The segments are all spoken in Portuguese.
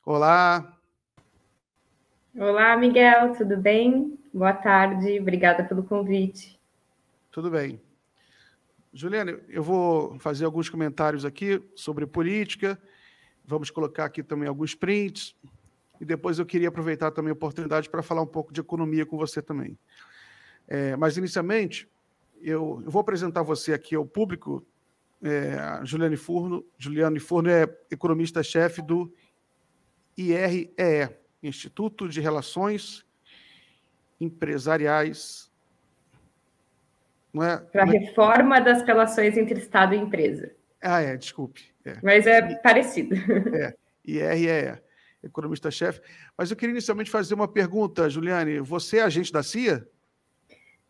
Olá, Olá, Miguel, tudo bem? Boa tarde, obrigada pelo convite. tudo bem? Juliana, eu vou fazer alguns comentários aqui sobre política, vamos colocar aqui também alguns prints, e depois eu queria aproveitar também a oportunidade para falar um pouco de economia com você também. Mas, inicialmente, eu vou apresentar você aqui ao público. A Juliane Furno é economista-chefe do IREE, Instituto de Relações Empresariais. Não é, Para a não é, reforma das relações entre Estado e empresa. desculpe. Mas é parecido. IREE, economista-chefe. Mas eu queria inicialmente fazer uma pergunta, Juliane. Você é agente da CIA?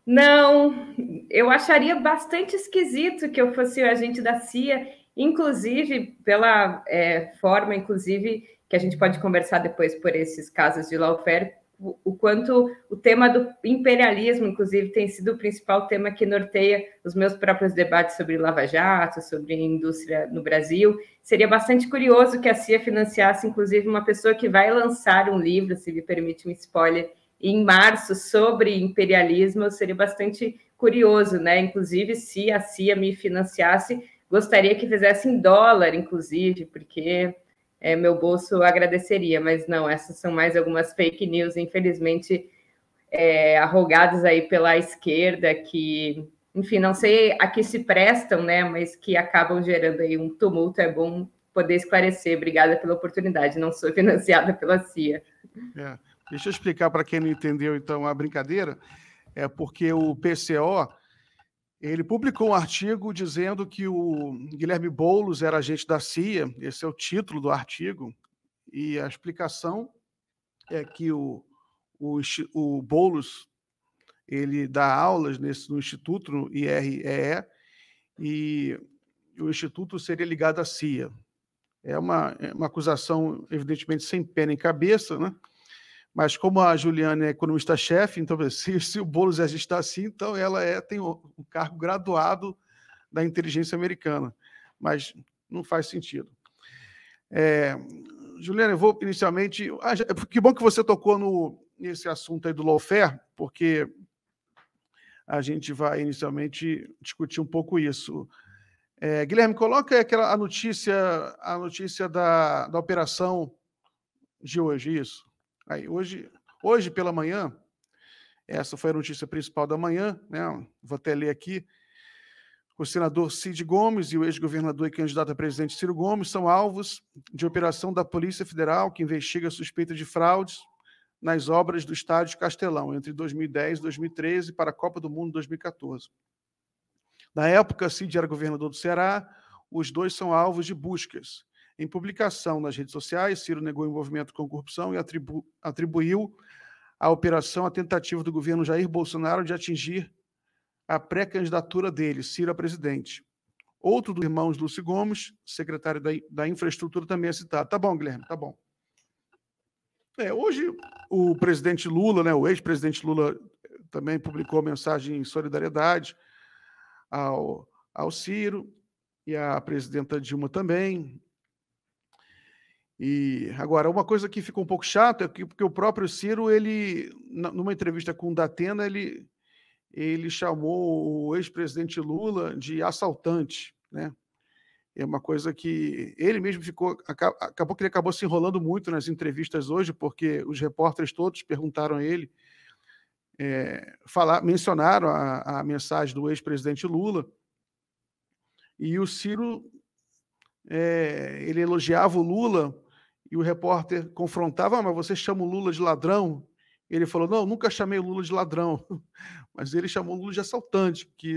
Não, eu acharia bastante esquisito que eu fosse o agente da CIA, inclusive pela forma, inclusive, que a gente pode conversar depois por esses casos de lawfare, o quanto o tema do imperialismo, inclusive, tem sido o principal tema que norteia os meus próprios debates sobre Lava Jato, sobre indústria no Brasil. Seria bastante curioso que a CIA financiasse, inclusive, uma pessoa que vai lançar um livro, se me permite um spoiler, em março sobre imperialismo. Seria bastante curioso, né? Inclusive, se a CIA me financiasse, gostaria que fizesse em dólar, inclusive, porque meu bolso agradeceria, mas não, essas são mais algumas fake news, infelizmente, arrogadas aí pela esquerda, que, enfim, não sei a que se prestam, né, mas que acabam gerando aí um tumulto. É bom poder esclarecer. Obrigada pela oportunidade, não sou financiada pela CIA. Deixa eu explicar para quem não entendeu, então, a brincadeira. É porque o PCO ele publicou um artigo dizendo que o Guilherme Boulos era agente da CIA, esse é o título do artigo, e a explicação é que o Boulos ele dá aulas no Instituto, no IREE, e o Instituto seria ligado à CIA. É uma acusação, evidentemente, sem pé nem cabeça, né? Mas como a Juliana é economista-chefe, então, se o Boulos está assim, então ela tem o cargo graduado da inteligência americana. Mas não faz sentido. Juliana, eu vou inicialmente... que bom que você tocou nesse assunto aí do lawfare, porque a gente vai inicialmente discutir um pouco isso. Guilherme, coloca a notícia da operação de hoje, isso. Aí, hoje pela manhã, essa foi a notícia principal da manhã, né? Vou até ler aqui. O senador Cid Gomes e o ex-governador e candidato a presidente Ciro Gomes são alvos de operação da Polícia Federal, que investiga a suspeita de fraudes nas obras do Estádio Castelão, entre 2010 e 2013, para a Copa do Mundo 2014. Na época, Cid era governador do Ceará, os dois são alvos de buscas. Em publicação nas redes sociais, Ciro negou envolvimento com corrupção e atribuiu à operação a tentativa do governo Jair Bolsonaro de atingir a pré-candidatura dele, Ciro, a presidente. Outro dos irmãos Lúcio Gomes, secretário da Infraestrutura, também é citado. Tá bom, Guilherme, tá bom. Hoje, o presidente Lula, né, o ex-presidente Lula, também publicou mensagem em solidariedade ao Ciro, e a presidenta Dilma também. E agora, uma coisa que ficou um pouco chata é que porque o próprio Ciro, numa entrevista com o Datena, ele chamou o ex-presidente Lula de assaltante, né? É uma coisa que ele mesmo acabou que ele acabou se enrolando muito nas entrevistas hoje, porque os repórteres todos perguntaram a ele, mencionaram a mensagem do ex-presidente Lula, e o Ciro, ele elogiava o Lula, e o repórter confrontava: mas você chama o Lula de ladrão? Ele falou: não, nunca chamei o Lula de ladrão, mas ele chamou o Lula de assaltante, que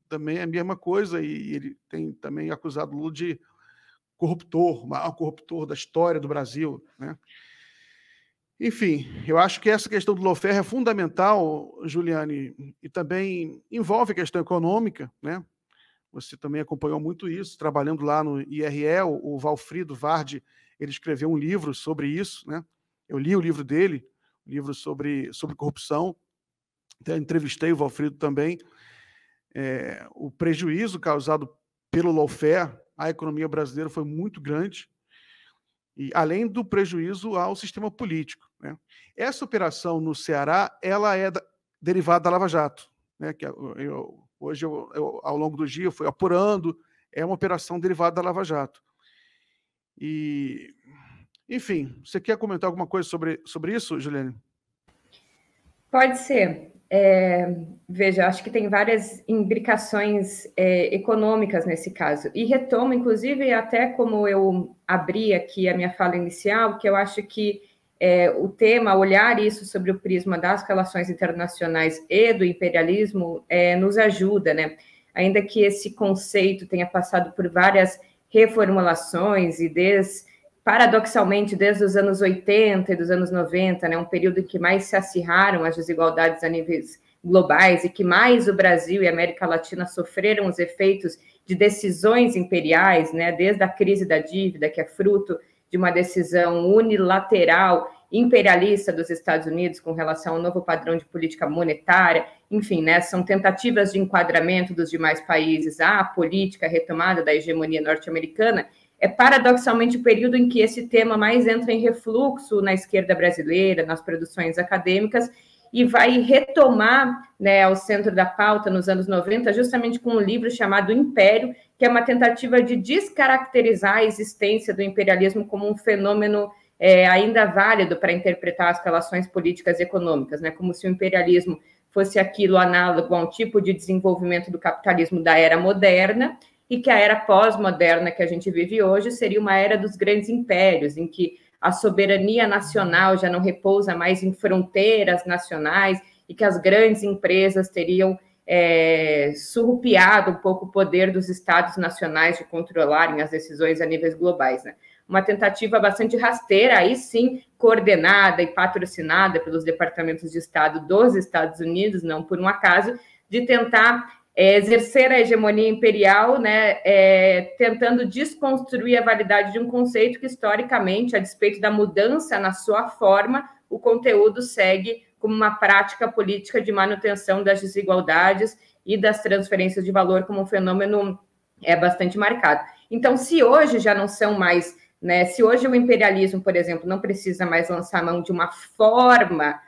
também é a mesma coisa, e ele tem também acusado o Lula de corruptor, o maior corruptor da história do Brasil, né? Enfim, eu acho que essa questão do lawfare é fundamental, Juliane, e também envolve a questão econômica, né? Você também acompanhou muito isso, trabalhando lá no IRE, o Valfrido Vardi, ele escreveu um livro sobre isso, né? Eu li o livro dele, um livro sobre corrupção, até entrevistei o Valfrido também. O prejuízo causado pelo lawfare à economia brasileira foi muito grande, e além do prejuízo ao sistema político, né? Essa operação no Ceará, ela é derivada da Lava Jato, né? Que hoje, ao longo do dia, eu fui apurando, é uma operação derivada da Lava Jato. E, enfim, você quer comentar alguma coisa sobre isso, Juliane? Pode ser. Veja, acho que tem várias imbricações econômicas nesse caso. E retomo, inclusive, até como eu abri aqui a minha fala inicial, que eu acho que o tema, olhar isso sobre o prisma das relações internacionais e do imperialismo, nos ajuda, né? Ainda que esse conceito tenha passado por várias reformulações e paradoxalmente, desde os anos 80 e dos anos 90, né, um período em que mais se acirraram as desigualdades a níveis globais e que mais o Brasil e a América Latina sofreram os efeitos de decisões imperiais, né, desde a crise da dívida, que é fruto de uma decisão unilateral imperialista dos Estados Unidos com relação ao novo padrão de política monetária, enfim, né, são tentativas de enquadramento dos demais países à política retomada da hegemonia norte-americana. É paradoxalmente o período em que esse tema mais entra em refluxo na esquerda brasileira, nas produções acadêmicas, e vai retomar, né, ao centro da pauta nos anos 90, justamente com um livro chamado Império, que é uma tentativa de descaracterizar a existência do imperialismo como um fenômeno ainda válido para interpretar as relações políticas e econômicas, né, como se o imperialismo fosse aquilo análogo a um tipo de desenvolvimento do capitalismo da era moderna, e que a era pós-moderna que a gente vive hoje seria uma era dos grandes impérios, em que a soberania nacional já não repousa mais em fronteiras nacionais e que as grandes empresas teriam surrupiado um pouco o poder dos estados nacionais de controlarem as decisões a níveis globais, né? Uma tentativa bastante rasteira, aí sim, coordenada e patrocinada pelos departamentos de Estado dos Estados Unidos, não por um acaso, de tentar exercer a hegemonia imperial, né, tentando desconstruir a validade de um conceito que, historicamente, a despeito da mudança na sua forma, o conteúdo segue como uma prática política de manutenção das desigualdades e das transferências de valor como um fenômeno bastante marcado. Então, se hoje já não são mais, né, se hoje o imperialismo, por exemplo, não precisa mais lançar mão de uma forma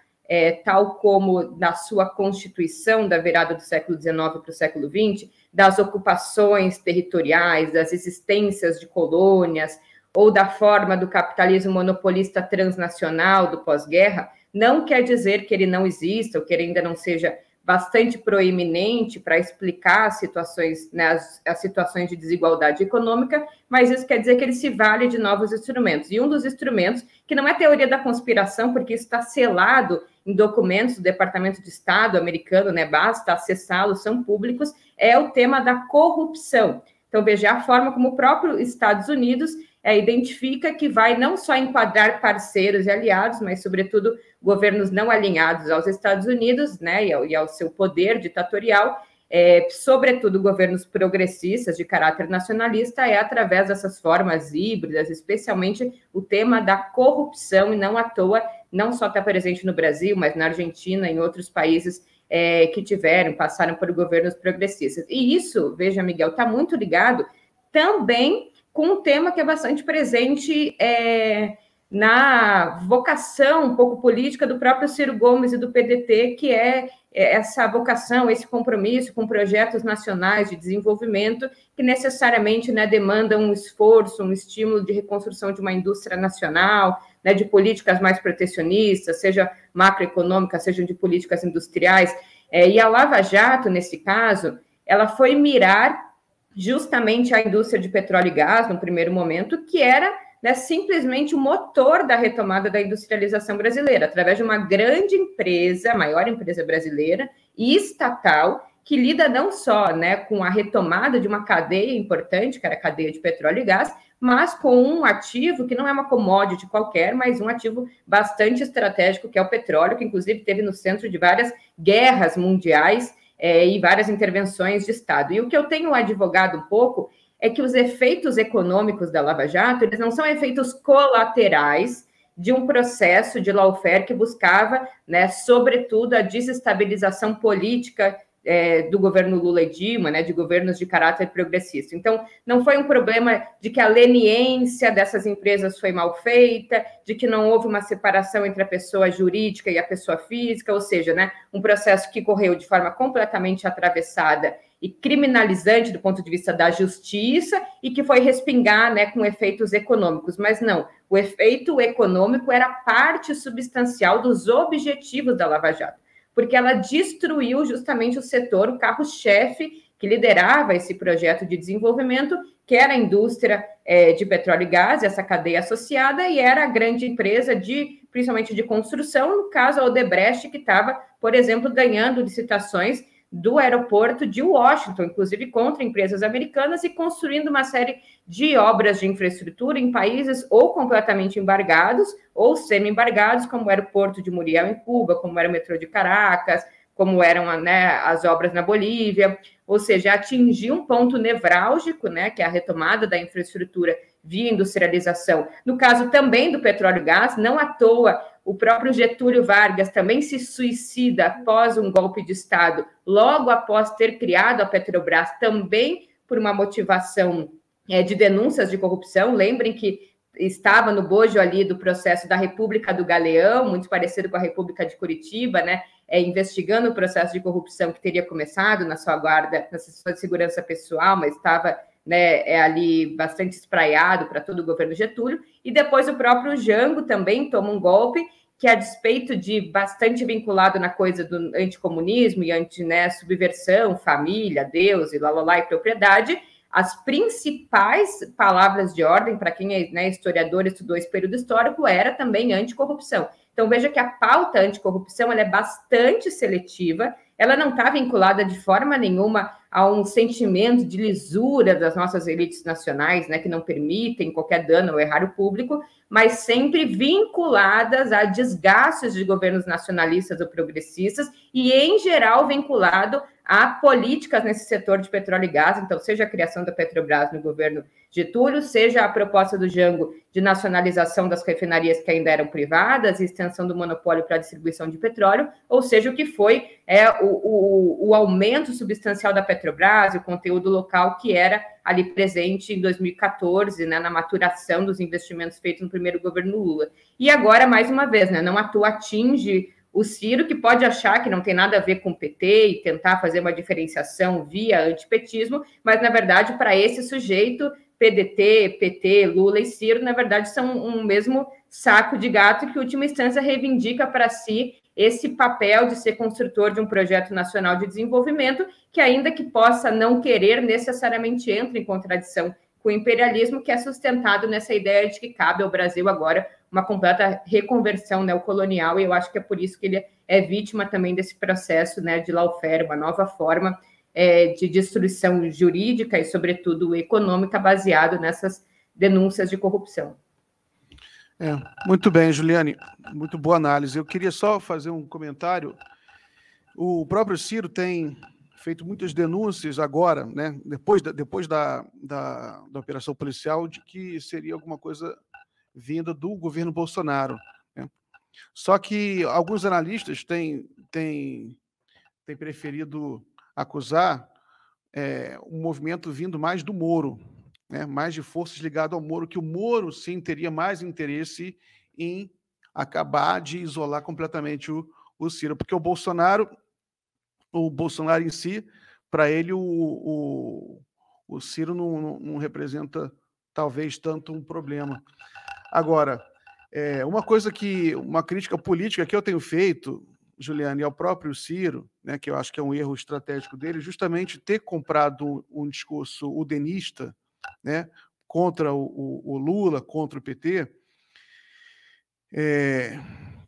tal como na sua constituição da virada do século XIX para o século XX, das ocupações territoriais, das existências de colônias, ou da forma do capitalismo monopolista transnacional do pós-guerra, não quer dizer que ele não exista, ou que ele ainda não seja bastante proeminente para explicar as situações, né, as situações de desigualdade econômica, mas isso quer dizer que ele se vale de novos instrumentos. E um dos instrumentos, que não é teoria da conspiração, porque isso está selado em documentos do Departamento de Estado americano, né, basta acessá-los, são públicos, é o tema da corrupção. Então, veja a forma como o próprio Estados Unidos identifica que vai não só enquadrar parceiros e aliados, mas, sobretudo, governos não alinhados aos Estados Unidos, né, e ao seu poder ditatorial, sobretudo governos progressistas de caráter nacionalista, através dessas formas híbridas, especialmente o tema da corrupção, e não à toa, não só está presente no Brasil, mas na Argentina e em outros países que passaram por governos progressistas. E isso, veja, Miguel, está muito ligado também com um tema que é bastante presente na vocação um pouco política do próprio Ciro Gomes e do PDT, que é essa vocação, esse compromisso com projetos nacionais de desenvolvimento que necessariamente, né, demandam um esforço, um estímulo de reconstrução de uma indústria nacional, né, de políticas mais protecionistas, seja macroeconômicas, sejam de políticas industriais. E a Lava Jato, nesse caso, ela foi mirar justamente a indústria de petróleo e gás, no primeiro momento, que era, né, simplesmente o motor da retomada da industrialização brasileira, através de uma grande empresa, a maior empresa brasileira e estatal, que lida não só, né, com a retomada de uma cadeia importante, que era a cadeia de petróleo e gás, mas com um ativo que não é uma commodity qualquer, mas um ativo bastante estratégico, que é o petróleo, que inclusive esteve no centro de várias guerras mundiais e várias intervenções de Estado. E o que eu tenho advogado um pouco é que os efeitos econômicos da Lava Jato, eles não são efeitos colaterais de um processo de lawfare que buscava, né, sobretudo, a desestabilização política do governo Lula e Dilma, né, de governos de caráter progressista. Então, não foi um problema de que a leniência dessas empresas foi mal feita, de que não houve uma separação entre a pessoa jurídica e a pessoa física, ou seja, né, um processo que correu de forma completamente atravessada e criminalizante do ponto de vista da justiça e que foi respingar, né, com efeitos econômicos. Mas não, o efeito econômico era parte substancial dos objetivos da Lava Jato, porque ela destruiu justamente o setor, o carro-chefe que liderava esse projeto de desenvolvimento, que era a indústria de petróleo e gás, essa cadeia associada, e era a grande empresa, principalmente de construção, no caso a Odebrecht, que estava, por exemplo, ganhando licitações do aeroporto de Washington, inclusive contra empresas americanas, e construindo uma série de obras de infraestrutura em países ou completamente embargados ou semi-embargados, como era o Porto de Muriel em Cuba, como era o metrô de Caracas, como eram, né, as obras na Bolívia, ou seja, atingir um ponto nevrálgico, né, que é a retomada da infraestrutura via industrialização. No caso também do petróleo e gás, não à toa, o próprio Getúlio Vargas também se suicida após um golpe de Estado, logo após ter criado a Petrobras, também por uma motivação de denúncias de corrupção. Lembrem que estava no bojo ali do processo da República do Galeão, muito parecido com a República de Curitiba, né? Investigando o processo de corrupção que teria começado na sua guarda, na sua segurança pessoal, mas estava, né, ali bastante espraiado para todo o governo Getúlio. E depois o próprio Jango também toma um golpe que, a despeito de bastante vinculado na coisa do anticomunismo e subversão, família, Deus e lá e propriedade, as principais palavras de ordem, para quem é, né, historiador, estudou esse período histórico, era também anticorrupção. Então, veja que a pauta anticorrupção ela é bastante seletiva, ela não está vinculada de forma nenhuma a um sentimento de lisura das nossas elites nacionais, né, que não permitem qualquer dano ao erário público, mas sempre vinculadas a desgastes de governos nacionalistas ou progressistas e, em geral, vinculado a políticas nesse setor de petróleo e gás. Então, seja a criação da Petrobras no governo Getúlio, seja a proposta do Jango de nacionalização das refinarias que ainda eram privadas e extensão do monopólio para a distribuição de petróleo, ou seja, o que foi o aumento substancial da Petrobras e o conteúdo local que era ali presente em 2014, né, na maturação dos investimentos feitos no primeiro governo Lula. E agora, mais uma vez, né, não à toa atinge o Ciro, que pode achar que não tem nada a ver com o PT e tentar fazer uma diferenciação via antipetismo, mas, na verdade, para esse sujeito, PDT, PT, Lula e Ciro, na verdade, são um mesmo saco de gato que, em última instância, reivindica para si esse papel de ser construtor de um projeto nacional de desenvolvimento que, ainda que possa não querer, necessariamente entra em contradição com o imperialismo, que é sustentado nessa ideia de que cabe ao Brasil agora uma completa reconversão neocolonial, e eu acho que é por isso que ele é vítima também desse processo, né, de lawfare, uma nova forma de destruição jurídica e, sobretudo, econômica, baseado nessas denúncias de corrupção. Muito bem, Juliane, muito boa análise. Eu queria só fazer um comentário. O próprio Ciro tem feito muitas denúncias agora, né, depois da operação policial, de que seria alguma coisa vinda do governo Bolsonaro, né? Só que alguns analistas têm preferido acusar um movimento vindo mais do Moro, né? Mais de forças ligadas ao Moro, que o Moro, sim, teria mais interesse em acabar de isolar completamente o Ciro, porque o Bolsonaro em si, para ele, o Ciro não representa, talvez, tanto um problema. Agora, uma crítica política que eu tenho feito, Juliane, ao próprio Ciro, né, que eu acho que é um erro estratégico dele, justamente ter comprado um discurso udenista, né, contra o Lula, contra o PT,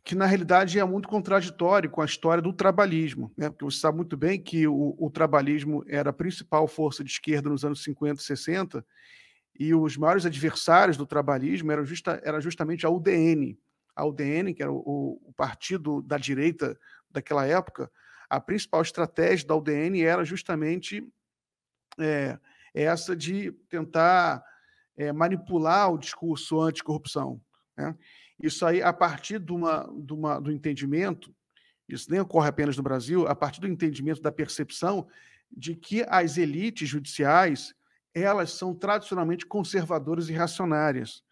que na realidade é muito contraditório com a história do trabalhismo, né? Porque você sabe muito bem que o trabalhismo era a principal força de esquerda nos anos 50 e 60, e os maiores adversários do trabalhismo era justamente a UDN. A UDN, que era o partido da direita daquela época, a principal estratégia da UDN era justamente essa de tentar manipular o discurso anticorrupção, né? Isso aí, a partir do entendimento isso nem ocorre apenas no Brasil, a partir do entendimento da percepção de que as elites judiciais, elas são tradicionalmente conservadoras e reacionárias.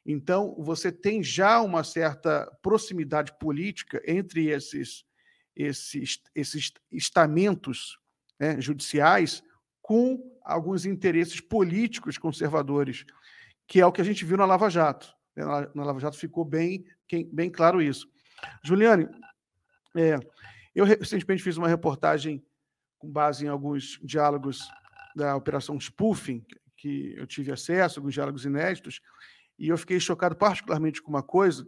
Então, você tem já uma certa proximidade política entre esses estamentos, né, judiciais, com alguns interesses políticos conservadores, que é o que a gente viu na Lava Jato. Na Lava Jato ficou bem claro isso. Juliane, eu recentemente fiz uma reportagem com base em alguns diálogos da Operação Spoofing, que eu tive acesso, alguns diálogos inéditos, e eu fiquei chocado particularmente com uma coisa,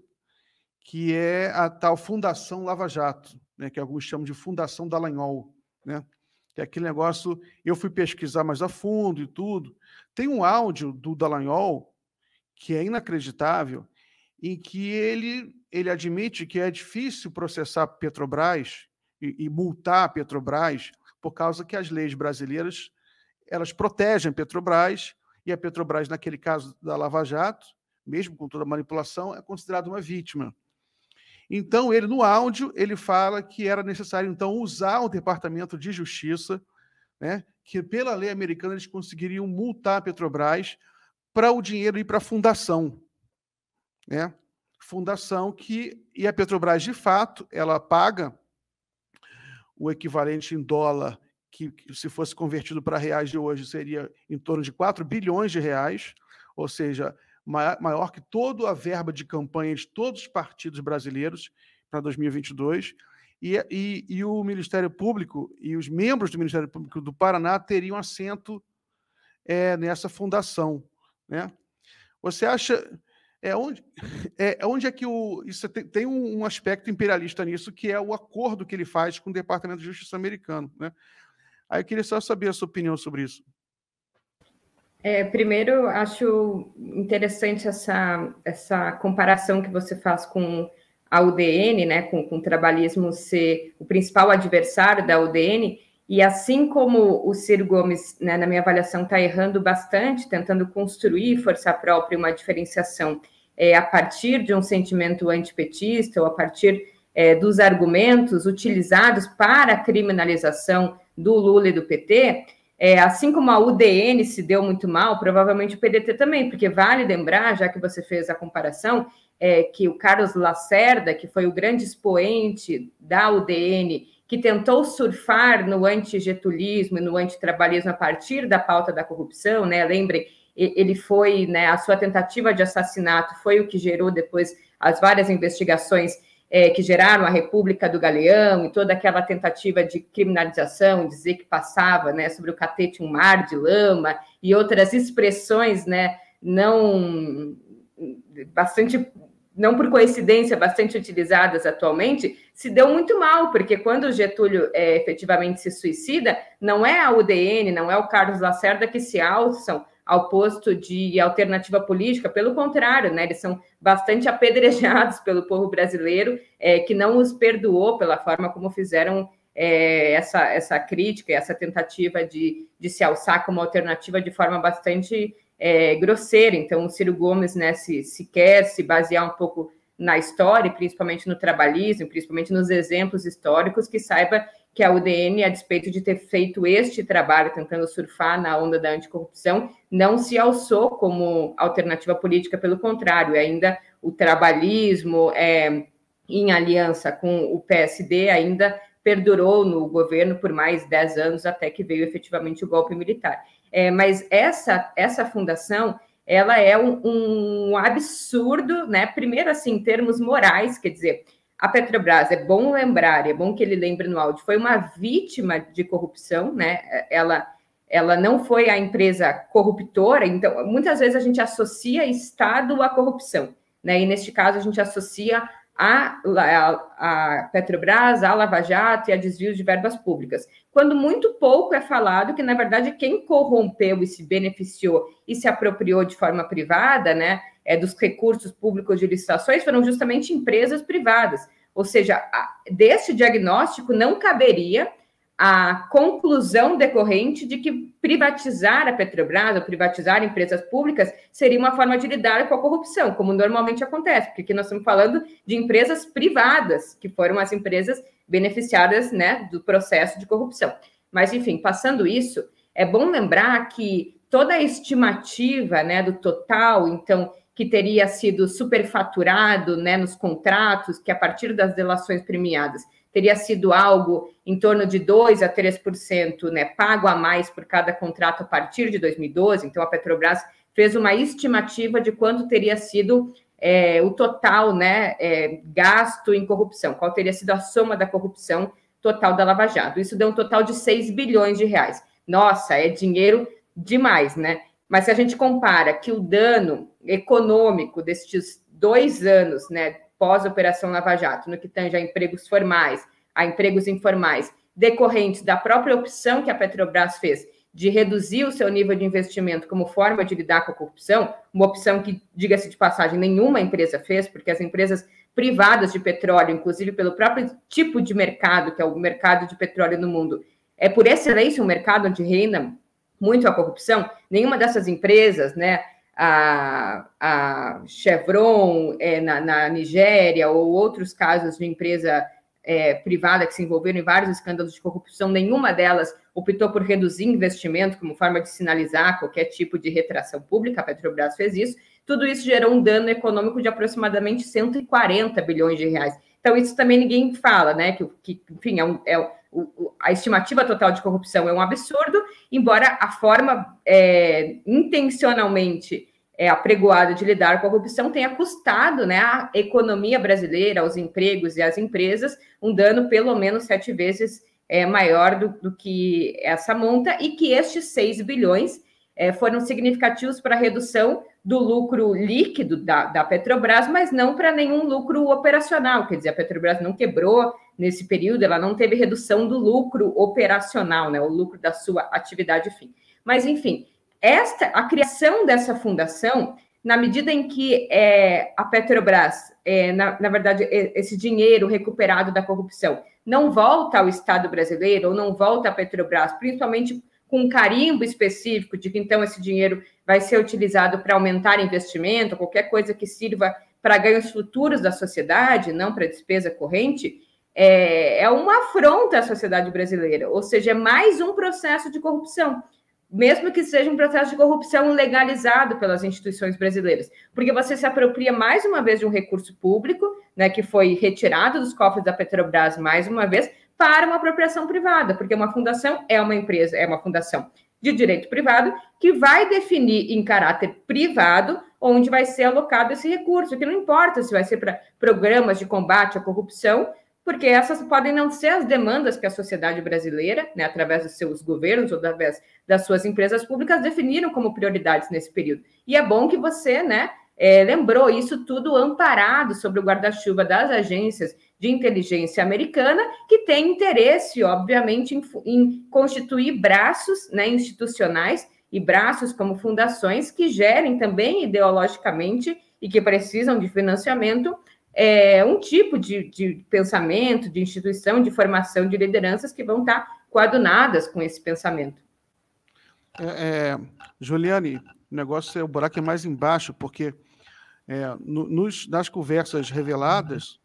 que é a tal Fundação Lava Jato, né, que alguns chamam de Fundação Dallagnol, né, que é aquele negócio. Eu fui pesquisar mais a fundo e tudo. Tem um áudio do Dallagnol que é inacreditável, em que ele admite que é difícil processar a Petrobras e multar a Petrobras, por causa que as leis brasileiras, elas protegem a Petrobras, e a Petrobras, naquele caso da Lava Jato, mesmo com toda a manipulação, é considerada uma vítima. Então, no áudio, ele fala que era necessário, então, usar o Departamento de Justiça, né, que pela lei americana eles conseguiriam multar a Petrobras para o dinheiro ir para a fundação, né? Fundação e a Petrobras, de fato, ela paga o equivalente em dólar, que se fosse convertido para reais de hoje, seria em torno de 4 bilhões de reais, ou seja, maior que toda a verba de campanha de todos os partidos brasileiros para 2022, e o Ministério Público e os membros do Ministério Público do Paraná teriam assento nessa fundação, né? Você acha... onde é que isso tem um aspecto imperialista nisso, que é o acordo que ele faz com o Departamento de Justiça americano, né? Aí eu queria só saber a sua opinião sobre isso. Primeiro, acho interessante essa comparação que você faz com a UDN, né, com o trabalhismo ser o principal adversário da UDN, e assim como o Ciro Gomes, né, na minha avaliação, está errando bastante, tentando construir força própria, uma diferenciação a partir de um sentimento antipetista ou a partir dos argumentos utilizados para a criminalização do Lula e do PT, assim como a UDN se deu muito mal, provavelmente o PDT também, porque vale lembrar, já que você fez a comparação, que o Carlos Lacerda, que foi o grande expoente da UDN, que tentou surfar no antigetulismo e no antitrabalhismo a partir da pauta da corrupção, né? Lembrem, ele foi, né, a sua tentativa de assassinato foi o que gerou depois as várias investigações que geraram a República do Galeão e toda aquela tentativa de criminalização, dizer que passava, né, sobre o catete um mar de lama e outras expressões, né, não por coincidência, bastante utilizadas atualmente, se deu muito mal, porque quando o Getúlio efetivamente se suicida, não é a UDN, não é o Carlos Lacerda que se alçam ao posto de alternativa política, pelo contrário, né, eles são bastante apedrejados pelo povo brasileiro, que não os perdoou pela forma como fizeram essa crítica, essa tentativa de se alçar como alternativa de forma bastante grosseira. Então, o Ciro Gomes, né, se quer se basear um pouco na história, principalmente no trabalhismo, principalmente nos exemplos históricos, que saiba que a UDN, a despeito de ter feito este trabalho, tentando surfar na onda da anticorrupção, não se alçou como alternativa política, pelo contrário, ainda o trabalhismo, em aliança com o PSD, ainda perdurou no governo por mais 10 anos, até que veio efetivamente o golpe militar. Mas essa fundação, ela é um absurdo, né? Primeiro, assim, em termos morais, quer dizer, a Petrobras, é bom lembrar, é bom que ele lembre no áudio, foi uma vítima de corrupção, né? Ela não foi a empresa corruptora, então, muitas vezes a gente associa Estado à corrupção, né? E neste caso a gente associa a Petrobras, a Lava Jato e a desvios de verbas públicas, quando muito pouco é falado que, na verdade, quem corrompeu e se beneficiou e se apropriou de forma privada, né, dos recursos públicos de licitações, foram justamente empresas privadas. Ou seja, desse diagnóstico não caberia a conclusão decorrente de que privatizar a Petrobras ou privatizar empresas públicas seria uma forma de lidar com a corrupção, como normalmente acontece, porque aqui nós estamos falando de empresas privadas, que foram as empresas beneficiadas, né, do processo de corrupção. Mas, enfim, passando isso, é bom lembrar que toda a estimativa, né, do total, então, que teria sido superfaturado, né, nos contratos, que a partir das delações premiadas teria sido algo em torno de 2% a 3%, né, pago a mais por cada contrato a partir de 2012. Então, a Petrobras fez uma estimativa de quanto teria sido o total, né, gasto em corrupção, qual teria sido a soma da corrupção total da Lava Jato. Isso deu um total de 6 bilhões de reais. Nossa, é dinheiro demais, né? Mas se a gente compara que o dano econômico destes 2 anos, né, pós-operação Lava Jato, no que tange a empregos formais, a empregos informais, decorrentes da própria opção que a Petrobras fez de reduzir o seu nível de investimento como forma de lidar com a corrupção, uma opção que, diga-se de passagem, nenhuma empresa fez, porque as empresas privadas de petróleo, inclusive pelo próprio tipo de mercado, que é o mercado de petróleo no mundo, é por excelência um mercado onde reina muito a corrupção. Nenhuma dessas empresas, né, a Chevron na Nigéria ou outros casos de empresa privada que se envolveram em vários escândalos de corrupção, nenhuma delas optou por reduzir investimento como forma de sinalizar qualquer tipo de retração pública. A Petrobras fez isso. Tudo isso gerou um dano econômico de aproximadamente 140 bilhões de reais. Então, isso também ninguém fala, né? Que enfim, a estimativa total de corrupção é um absurdo, embora a forma intencionalmente apregoada de lidar com a corrupção tenha custado, né, à economia brasileira, aos empregos e às empresas, um dano pelo menos 7 vezes maior do que essa monta, e que estes 6 bilhões foram significativos para a redução do lucro líquido da Petrobras, mas não para nenhum lucro operacional. Quer dizer, a Petrobras não quebrou nesse período, ela não teve redução do lucro operacional, né, o lucro da sua atividade fim. Mas, enfim, a criação dessa fundação, na medida em que a Petrobras, na verdade, esse dinheiro recuperado da corrupção não volta ao Estado brasileiro, ou não volta à Petrobras, principalmente com um carimbo específico de que, então, esse dinheiro vai ser utilizado para aumentar investimento, qualquer coisa que sirva para ganhos futuros da sociedade, não para despesa corrente, é uma afronta à sociedade brasileira, ou seja, é mais um processo de corrupção, mesmo que seja um processo de corrupção legalizado pelas instituições brasileiras, porque você se apropria mais uma vez de um recurso público, né, que foi retirado dos cofres da Petrobras mais uma vez, para uma apropriação privada, porque uma fundação é uma empresa, é uma fundação de direito privado que vai definir em caráter privado onde vai ser alocado esse recurso, que não importa se vai ser para programas de combate à corrupção, porque essas podem não ser as demandas que a sociedade brasileira, né, através dos seus governos ou através das suas empresas públicas, definiram como prioridades nesse período. E é bom que você, né, lembrou isso tudo amparado sobre o guarda-chuva das agências de inteligência americana, que tem interesse, obviamente, em constituir braços, né, institucionais e braços como fundações que gerem também ideologicamente e que precisam de financiamento um tipo de pensamento, de instituição, de formação de lideranças que vão estar coadunadas com esse pensamento. Juliane, o negócio o buraco é mais embaixo, porque nas conversas reveladas,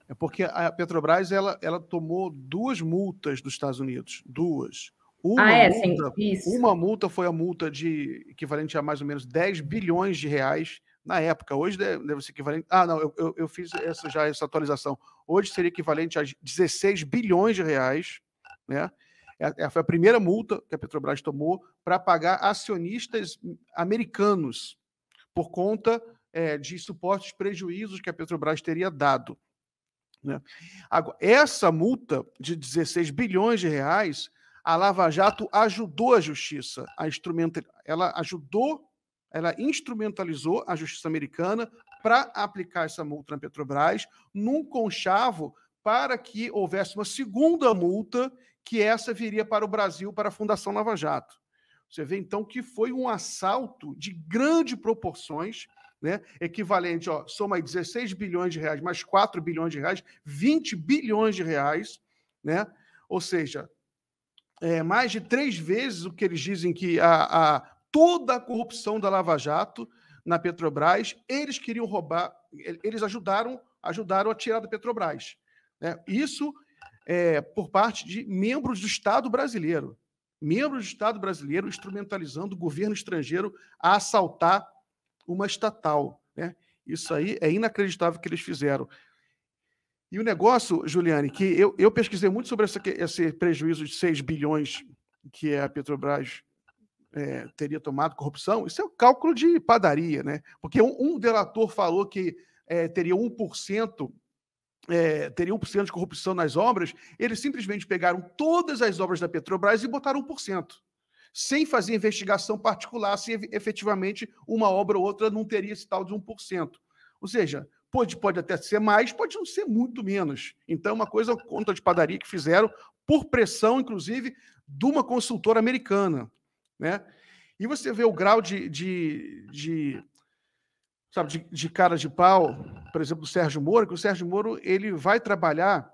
é porque a Petrobras ela tomou 2 multas dos Estados Unidos. 2. Uma multa foi a multa de equivalente a mais ou menos 10 bilhões de reais na época. Hoje deve ser equivalente... não, eu fiz essa atualização. Hoje seria equivalente a 16 bilhões de reais, né? Foi a primeira multa que a Petrobras tomou para pagar acionistas americanos por conta de supostos prejuízos que a Petrobras teria dado, né? Agora, essa multa de 16 bilhões de reais, a Lava Jato ajudou a justiça, ela instrumentalizou a justiça americana para aplicar essa multa na Petrobras, num conchavo para que houvesse uma segunda multa, que essa viria para o Brasil, para a Fundação Lava Jato. Você vê, então, que foi um assalto de grandes proporções, né? Equivalente, soma aí 16 bilhões de reais mais 4 bilhões de reais, 20 bilhões de reais, né? Ou seja, mais de 3 vezes o que eles dizem que toda a corrupção da Lava Jato na Petrobras, eles queriam roubar, eles ajudaram a tirar da Petrobras. Né? Isso por parte de membros do Estado brasileiro. Membros do Estado brasileiro instrumentalizando o governo estrangeiro a assaltar uma estatal. Né? Isso aí é inacreditável que eles fizeram. E o negócio, Juliane, que eu pesquisei muito sobre esse prejuízo de 6 bilhões que a Petrobras teria tomado corrupção, isso é um cálculo de padaria, né? Porque um delator falou que teria 1%, teria 1% de corrupção nas obras, eles simplesmente pegaram todas as obras da Petrobras e botaram 1%, sem fazer investigação particular se efetivamente uma obra ou outra não teria esse tal de 1%. Ou seja, pode até ser mais, pode não ser muito menos. Então, uma coisa, conta de padaria que fizeram, por pressão, inclusive, de uma consultora americana. Né? E você vê o grau de cara de pau, por exemplo, do Sérgio Moro, que o Sérgio Moro ele vai trabalhar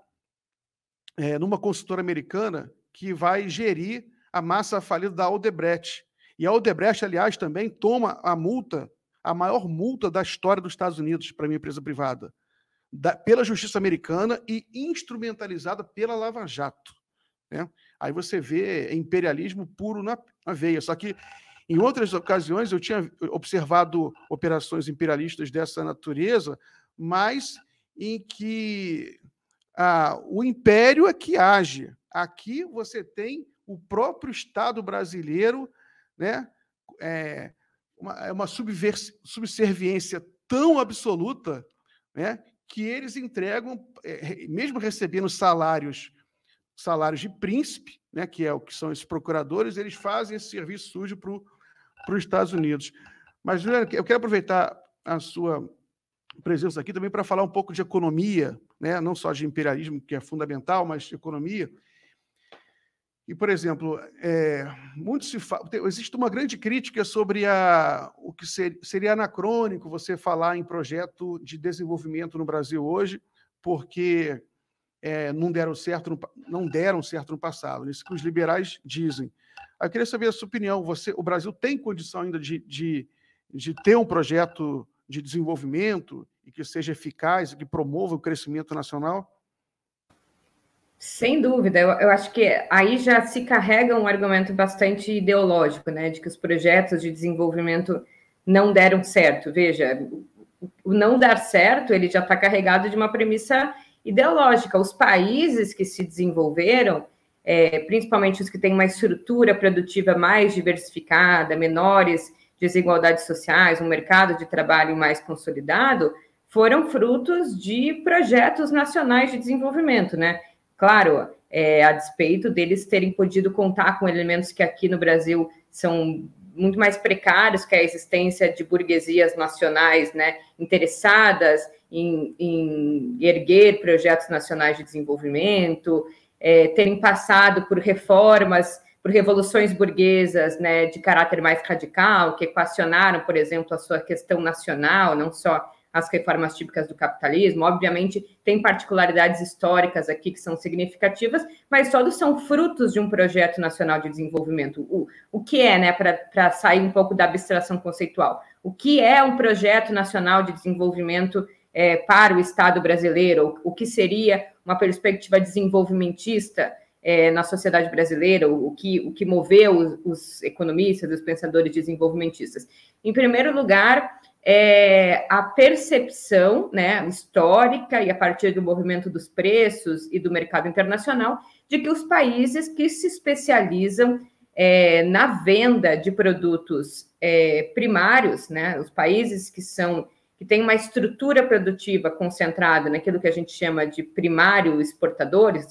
numa consultora americana que vai gerir a massa falida da Odebrecht. E a Odebrecht, aliás, também toma a maior multa da história dos Estados Unidos para uma empresa privada, pela justiça americana e instrumentalizada pela Lava Jato. Né? Aí você vê imperialismo puro na veia. Só que, em outras ocasiões, eu tinha observado operações imperialistas dessa natureza, mas em que o império é que age. Aqui você tem o próprio Estado brasileiro, né? Uma subserviência tão absoluta, né? Que eles entregam, mesmo recebendo salários de príncipe, né, que é o que são esses procuradores, eles fazem esse serviço sujo para os Estados Unidos. Mas, Juliana, eu quero aproveitar a sua presença aqui também para falar um pouco de economia, né, não só de imperialismo, que é fundamental, mas de economia. E, por exemplo, existe uma grande crítica sobre o que seria anacrônico você falar em projeto de desenvolvimento no Brasil hoje, porque não deram certo no passado. Isso que os liberais dizem. Eu queria saber a sua opinião. O Brasil tem condição ainda de ter um projeto de desenvolvimento e que seja eficaz e que promova o crescimento nacional? Sem dúvida. Eu acho que aí já se carrega um argumento bastante ideológico, né, de que os projetos de desenvolvimento não deram certo. Veja, o não dar certo ele já está carregado de uma premissa ideológica. Os países que se desenvolveram, principalmente os que têm uma estrutura produtiva mais diversificada, menores desigualdades sociais, um mercado de trabalho mais consolidado, foram frutos de projetos nacionais de desenvolvimento, né? Claro, a despeito deles terem podido contar com elementos que aqui no Brasil são muito mais precários, que a existência de burguesias nacionais, né, interessadas em erguer projetos nacionais de desenvolvimento, terem passado por reformas, por revoluções burguesas, né, de caráter mais radical, que equacionaram, por exemplo, a sua questão nacional, não só as reformas típicas do capitalismo. Obviamente, tem particularidades históricas aqui que são significativas, mas todos são frutos de um projeto nacional de desenvolvimento. O que é, né, para sair um pouco da abstração conceitual, o que é um projeto nacional de desenvolvimento para o Estado brasileiro? O que seria uma perspectiva desenvolvimentista na sociedade brasileira? O que moveu os economistas, os pensadores desenvolvimentistas? Em primeiro lugar, a percepção, né, histórica e a partir do movimento dos preços e do mercado internacional de que os países que se especializam na venda de produtos primários, né, os países que têm uma estrutura produtiva concentrada naquilo que a gente chama de primário exportadores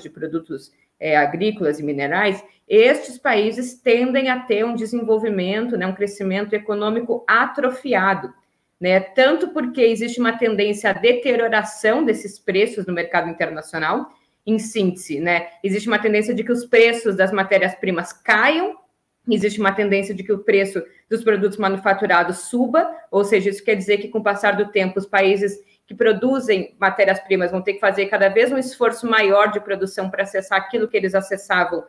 de produtos agrícolas e minerais, estes países tendem a ter um desenvolvimento, né, um crescimento econômico atrofiado, né, tanto porque existe uma tendência à deterioração desses preços no mercado internacional. Em síntese, né, existe uma tendência de que os preços das matérias-primas caiam, existe uma tendência de que o preço dos produtos manufaturados suba, ou seja, isso quer dizer que, com o passar do tempo, os países que produzem matérias-primas vão ter que fazer cada vez um esforço maior de produção para acessar aquilo que eles acessavam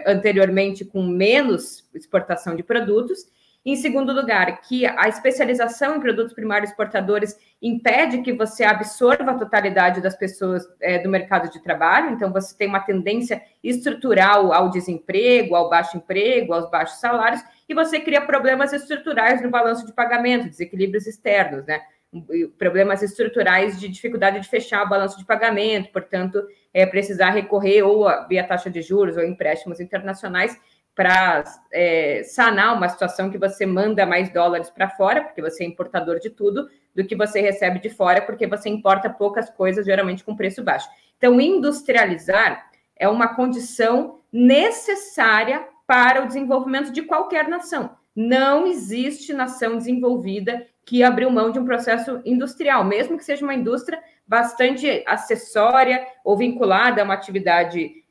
anteriormente com menos exportação de produtos. Em segundo lugar, que a especialização em produtos primários exportadores impede que você absorva a totalidade das pessoas do mercado de trabalho, então você tem uma tendência estrutural ao desemprego, ao baixo emprego, aos baixos salários, e você cria problemas estruturais no balanço de pagamento, desequilíbrios externos, né? Problemas estruturais de dificuldade de fechar o balanço de pagamento, portanto, precisar recorrer ou via taxa de juros ou empréstimos internacionais para sanar uma situação que você manda mais dólares para fora, porque você é importador de tudo, do que você recebe de fora, porque você importa poucas coisas, geralmente com preço baixo. Então, industrializar é uma condição necessária para o desenvolvimento de qualquer nação. Não existe nação desenvolvida que abriu mão de um processo industrial, mesmo que seja uma indústria bastante acessória ou vinculada a uma atividade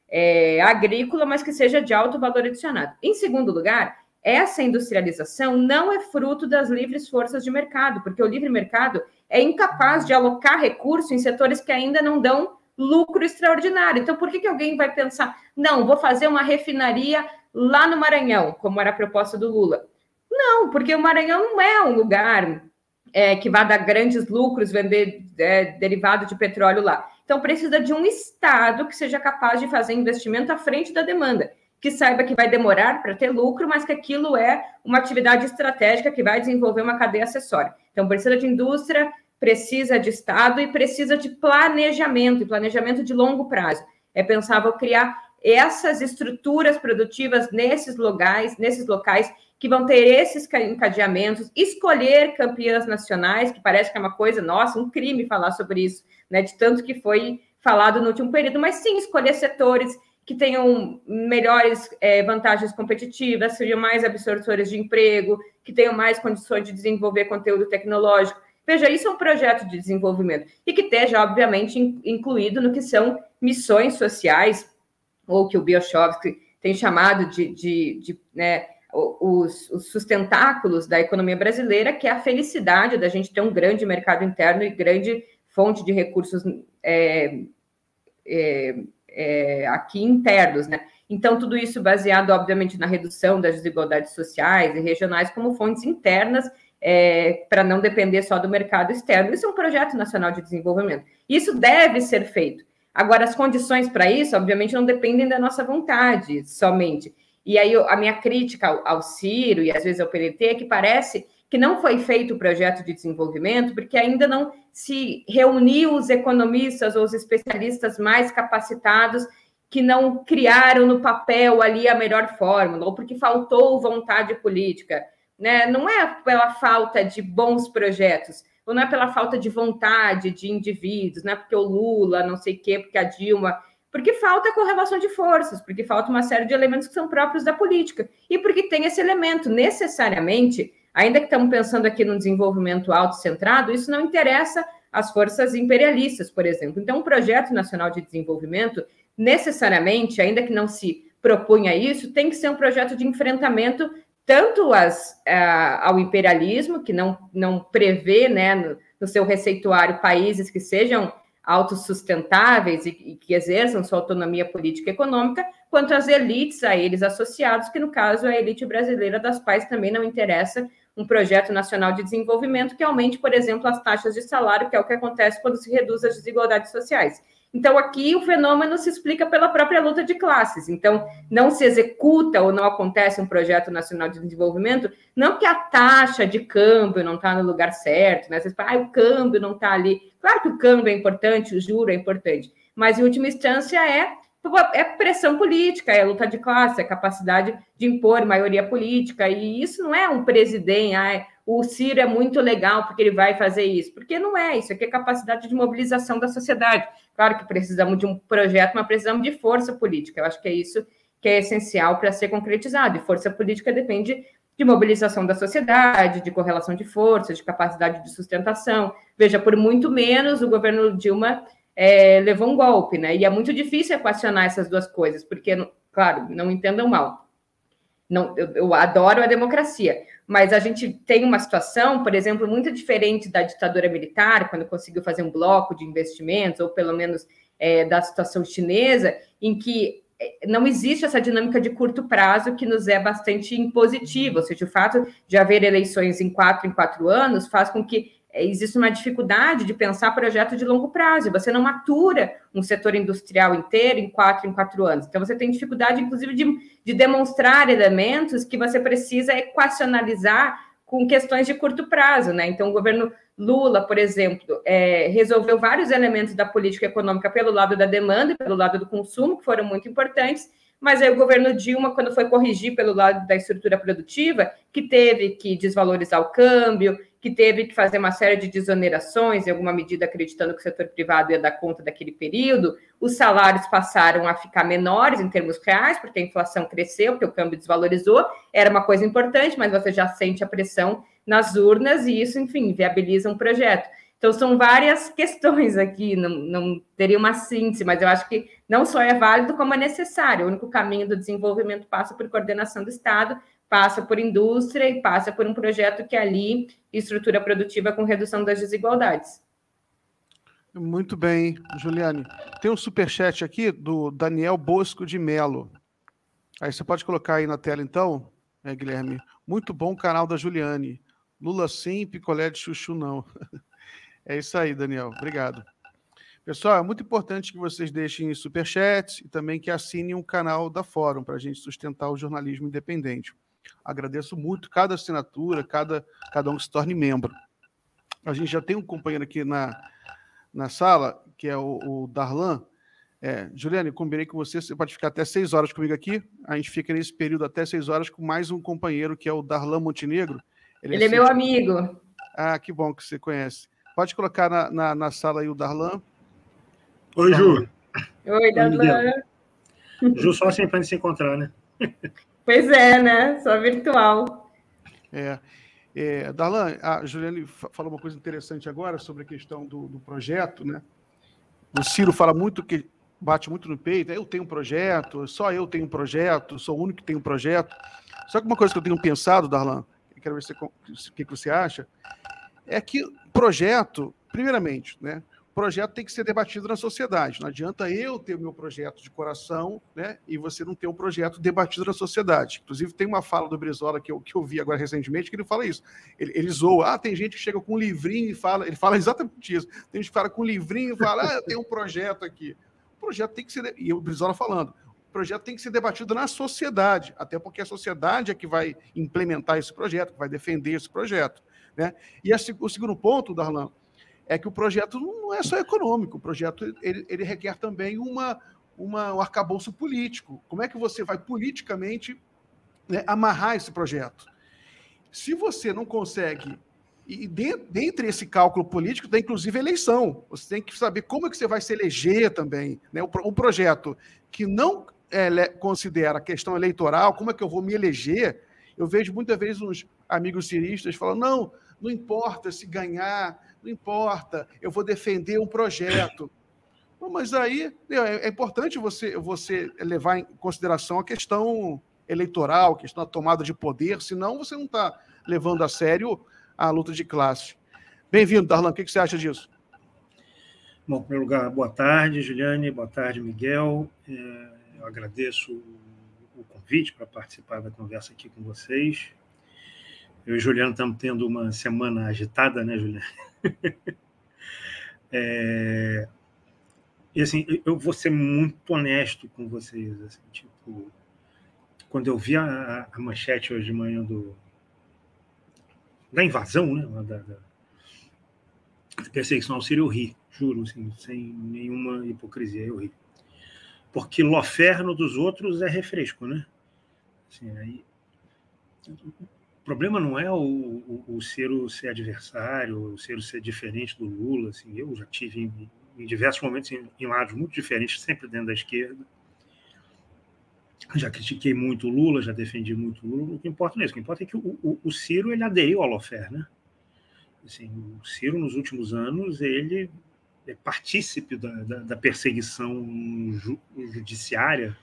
agrícola, mas que seja de alto valor adicionado. Em segundo lugar, essa industrialização não é fruto das livres forças de mercado, porque o livre mercado é incapaz de alocar recursos em setores que ainda não dão lucro extraordinário. Então, por que alguém vai pensar, não, vou fazer uma refinaria lá no Maranhão, como era a proposta do Lula? Não, porque o Maranhão não é um lugar que vai dar grandes lucros, vender derivado de petróleo lá. Então, precisa de um Estado que seja capaz de fazer investimento à frente da demanda, que saiba que vai demorar para ter lucro, mas que aquilo é uma atividade estratégica que vai desenvolver uma cadeia acessória. Então, precisa de indústria, precisa de Estado e precisa de planejamento, e planejamento de longo prazo. É pensável criar essas estruturas produtivas nesses locais que vão ter esses encadeamentos, escolher campeãs nacionais, que parece que é uma coisa, nossa, um crime falar sobre isso, né, de tanto que foi falado no último período, mas sim, escolher setores que tenham melhores vantagens competitivas, sejam mais absortores de emprego, que tenham mais condições de desenvolver conteúdo tecnológico. Veja, isso é um projeto de desenvolvimento e que esteja, obviamente, incluído no que são missões sociais, ou que o Biochovsky tem chamado os sustentáculos da economia brasileira, que é a felicidade da gente ter um grande mercado interno e grande fonte de recursos aqui internos, né? Então, tudo isso baseado, obviamente, na redução das desigualdades sociais e regionais como fontes internas, para não depender só do mercado externo. Isso é um projeto nacional de desenvolvimento. Isso deve ser feito. Agora, as condições para isso, obviamente, não dependem da nossa vontade somente. E aí, a minha crítica ao Ciro e, às vezes, ao PDT é que parece que não foi feito o projeto de desenvolvimento porque ainda não se reuniu os economistas ou os especialistas mais capacitados que não criaram no papel ali a melhor fórmula, ou porque faltou vontade política, né? Não é pela falta de bons projetos, ou não é pela falta de vontade de indivíduos, não é porque o Lula, não sei o quê, porque a Dilma, porque falta correlação de forças, porque falta uma série de elementos que são próprios da política, e porque tem esse elemento, necessariamente, ainda que estamos pensando aqui no desenvolvimento autocentrado, isso não interessa às forças imperialistas, por exemplo. Então, um projeto nacional de desenvolvimento, necessariamente, ainda que não se propunha isso, tem que ser um projeto de enfrentamento tanto ao imperialismo, que não prevê, né, no seu receituário países que sejam autossustentáveis e que exerçam sua autonomia política e econômica, quanto às elites a eles associados, que no caso é a elite brasileira, das quais também não interessa um projeto nacional de desenvolvimento que aumente, por exemplo, as taxas de salário, que é o que acontece quando se reduz as desigualdades sociais. Então, aqui o fenômeno se explica pela própria luta de classes. Então, não se executa ou não acontece um projeto nacional de desenvolvimento, não que a taxa de câmbio não está no lugar certo, né? Vocês falam, o câmbio não está ali. Claro que o câmbio é importante, o juro é importante, mas, em última instância, é pressão política, é luta de classe, é capacidade de impor maioria política, e isso não é um presidente, o Ciro é muito legal porque ele vai fazer isso, porque não é isso, aqui é capacidade de mobilização da sociedade. Claro que precisamos de um projeto, mas precisamos de força política, eu acho que é isso que é essencial para ser concretizado, e força política depende de mobilização da sociedade, de correlação de forças, de capacidade de sustentação. Veja, por muito menos o governo Dilma levou um golpe, né? E é muito difícil equacionar essas duas coisas, porque, claro, não entendam mal. Não, eu adoro a democracia, mas a gente tem uma situação, por exemplo, muito diferente da ditadura militar, quando conseguiu fazer um bloco de investimentos, ou pelo menos da situação chinesa, em que não existe essa dinâmica de curto prazo que nos é bastante impositiva, ou seja, o fato de haver eleições em 4 anos faz com que existe uma dificuldade de pensar projeto de longo prazo, você não matura um setor industrial inteiro em 4 anos. Então, você tem dificuldade, inclusive, de demonstrar elementos que você precisa equacionalizar com questões de curto prazo, né? Então, o governo Lula, por exemplo, resolveu vários elementos da política econômica pelo lado da demanda e pelo lado do consumo, que foram muito importantes, mas aí o governo Dilma, quando foi corrigir pelo lado da estrutura produtiva, que teve que desvalorizar o câmbio, que teve que fazer uma série de desonerações, em alguma medida acreditando que o setor privado ia dar conta daquele período, os salários passaram a ficar menores em termos reais, porque a inflação cresceu, porque o câmbio desvalorizou, era uma coisa importante, mas você já sente a pressão nas urnas e isso, enfim, viabiliza um projeto. Então, são várias questões aqui, não teria uma síntese, mas eu acho que não só é válido, como é necessário. O único caminho do desenvolvimento passa por coordenação do Estado, passa por indústria e passa por um projeto que alie estrutura produtiva com redução das desigualdades. Muito bem, Juliane. Tem um superchat aqui do Daniel Bosco de Melo. Aí você pode colocar aí na tela, então, Guilherme. Muito bom o canal da Juliane. Lula sim, picolé de chuchu não. É isso aí, Daniel. Obrigado. Pessoal, é muito importante que vocês deixem superchats e também que assinem um canal da Fórum para a gente sustentar o jornalismo independente. Agradeço muito cada assinatura, cada um que se torne membro. A gente já tem um companheiro aqui na sala, que é o Darlan. Juliane, combinei com você pode ficar até 6 horas comigo aqui. A gente fica nesse período até 6 horas com mais um companheiro, que é o Darlan Montenegro. Ele é meu amigo. Ah, que bom que você conhece. Pode colocar na sala aí o Darlan. Oi, Ju. Oi, Darlan. Ju, só assim para a gente se encontrar, né? Pois é, né? Só virtual. Darlan, a Juliane falou uma coisa interessante agora sobre a questão do projeto, né? O Ciro fala muito, que bate muito no peito, eu tenho um projeto, só eu tenho um projeto, sou o único que tem um projeto. Só que uma coisa que eu tenho pensado, Darlan, quero ver o que você acha, é que projeto, primeiramente, né? Projeto tem que ser debatido na sociedade. Não adianta eu ter o meu projeto de coração, né, e você não ter um projeto debatido na sociedade. Inclusive, tem uma fala do Brizola que eu vi agora recentemente, que ele fala isso. Ele zoa. Tem gente que chega com um livrinho e fala... Ele fala exatamente isso. Tem gente que fala com um livrinho e fala, eu tenho um projeto aqui. O projeto tem que ser... E o Brizola falando, o projeto tem que ser debatido na sociedade, até porque a sociedade é que vai implementar esse projeto, que vai defender esse projeto, né? E o segundo ponto, Darlan, é que o projeto não é só econômico, o projeto ele requer também um arcabouço político. Como é que você vai politicamente, né, amarrar esse projeto? Se você não consegue, e dentre esse cálculo político, tem inclusive eleição, você tem que saber como é que você vai se eleger também, né? Um projeto que não considera a questão eleitoral, como é que eu vou me eleger. Eu vejo muitas vezes uns amigos ciristas falando, não importa se ganhar, não importa, eu vou defender um projeto. Bom, mas aí é importante você levar em consideração a questão eleitoral, a questão da tomada de poder, senão você não está levando a sério a luta de classe. Bem-vindo, Darlan, o que você acha disso? Bom, em primeiro lugar, boa tarde, Juliane, boa tarde, Miguel. Eu agradeço o convite para participar da conversa aqui com vocês. Eu e Juliano estamos tendo uma semana agitada, né, Juliano? E assim, eu vou ser muito honesto com vocês. Assim, tipo, quando eu vi a manchete hoje de manhã da invasão, né, da perseguição ao Ciro, eu ri, juro, assim, sem nenhuma hipocrisia, eu ri. Porque loferno dos outros é refresco, né? Assim, aí... O problema não é o Ciro ser adversário, o Ciro ser diferente do Lula. Assim, eu já tive em diversos momentos em lados muito diferentes, sempre dentro da esquerda. Já critiquei muito o Lula, já defendi muito o Lula. O que importa não é isso. O que importa é que o Ciro ele aderiu ao lawfare, né? Assim, o Ciro, nos últimos anos, ele é partícipe da perseguição judiciária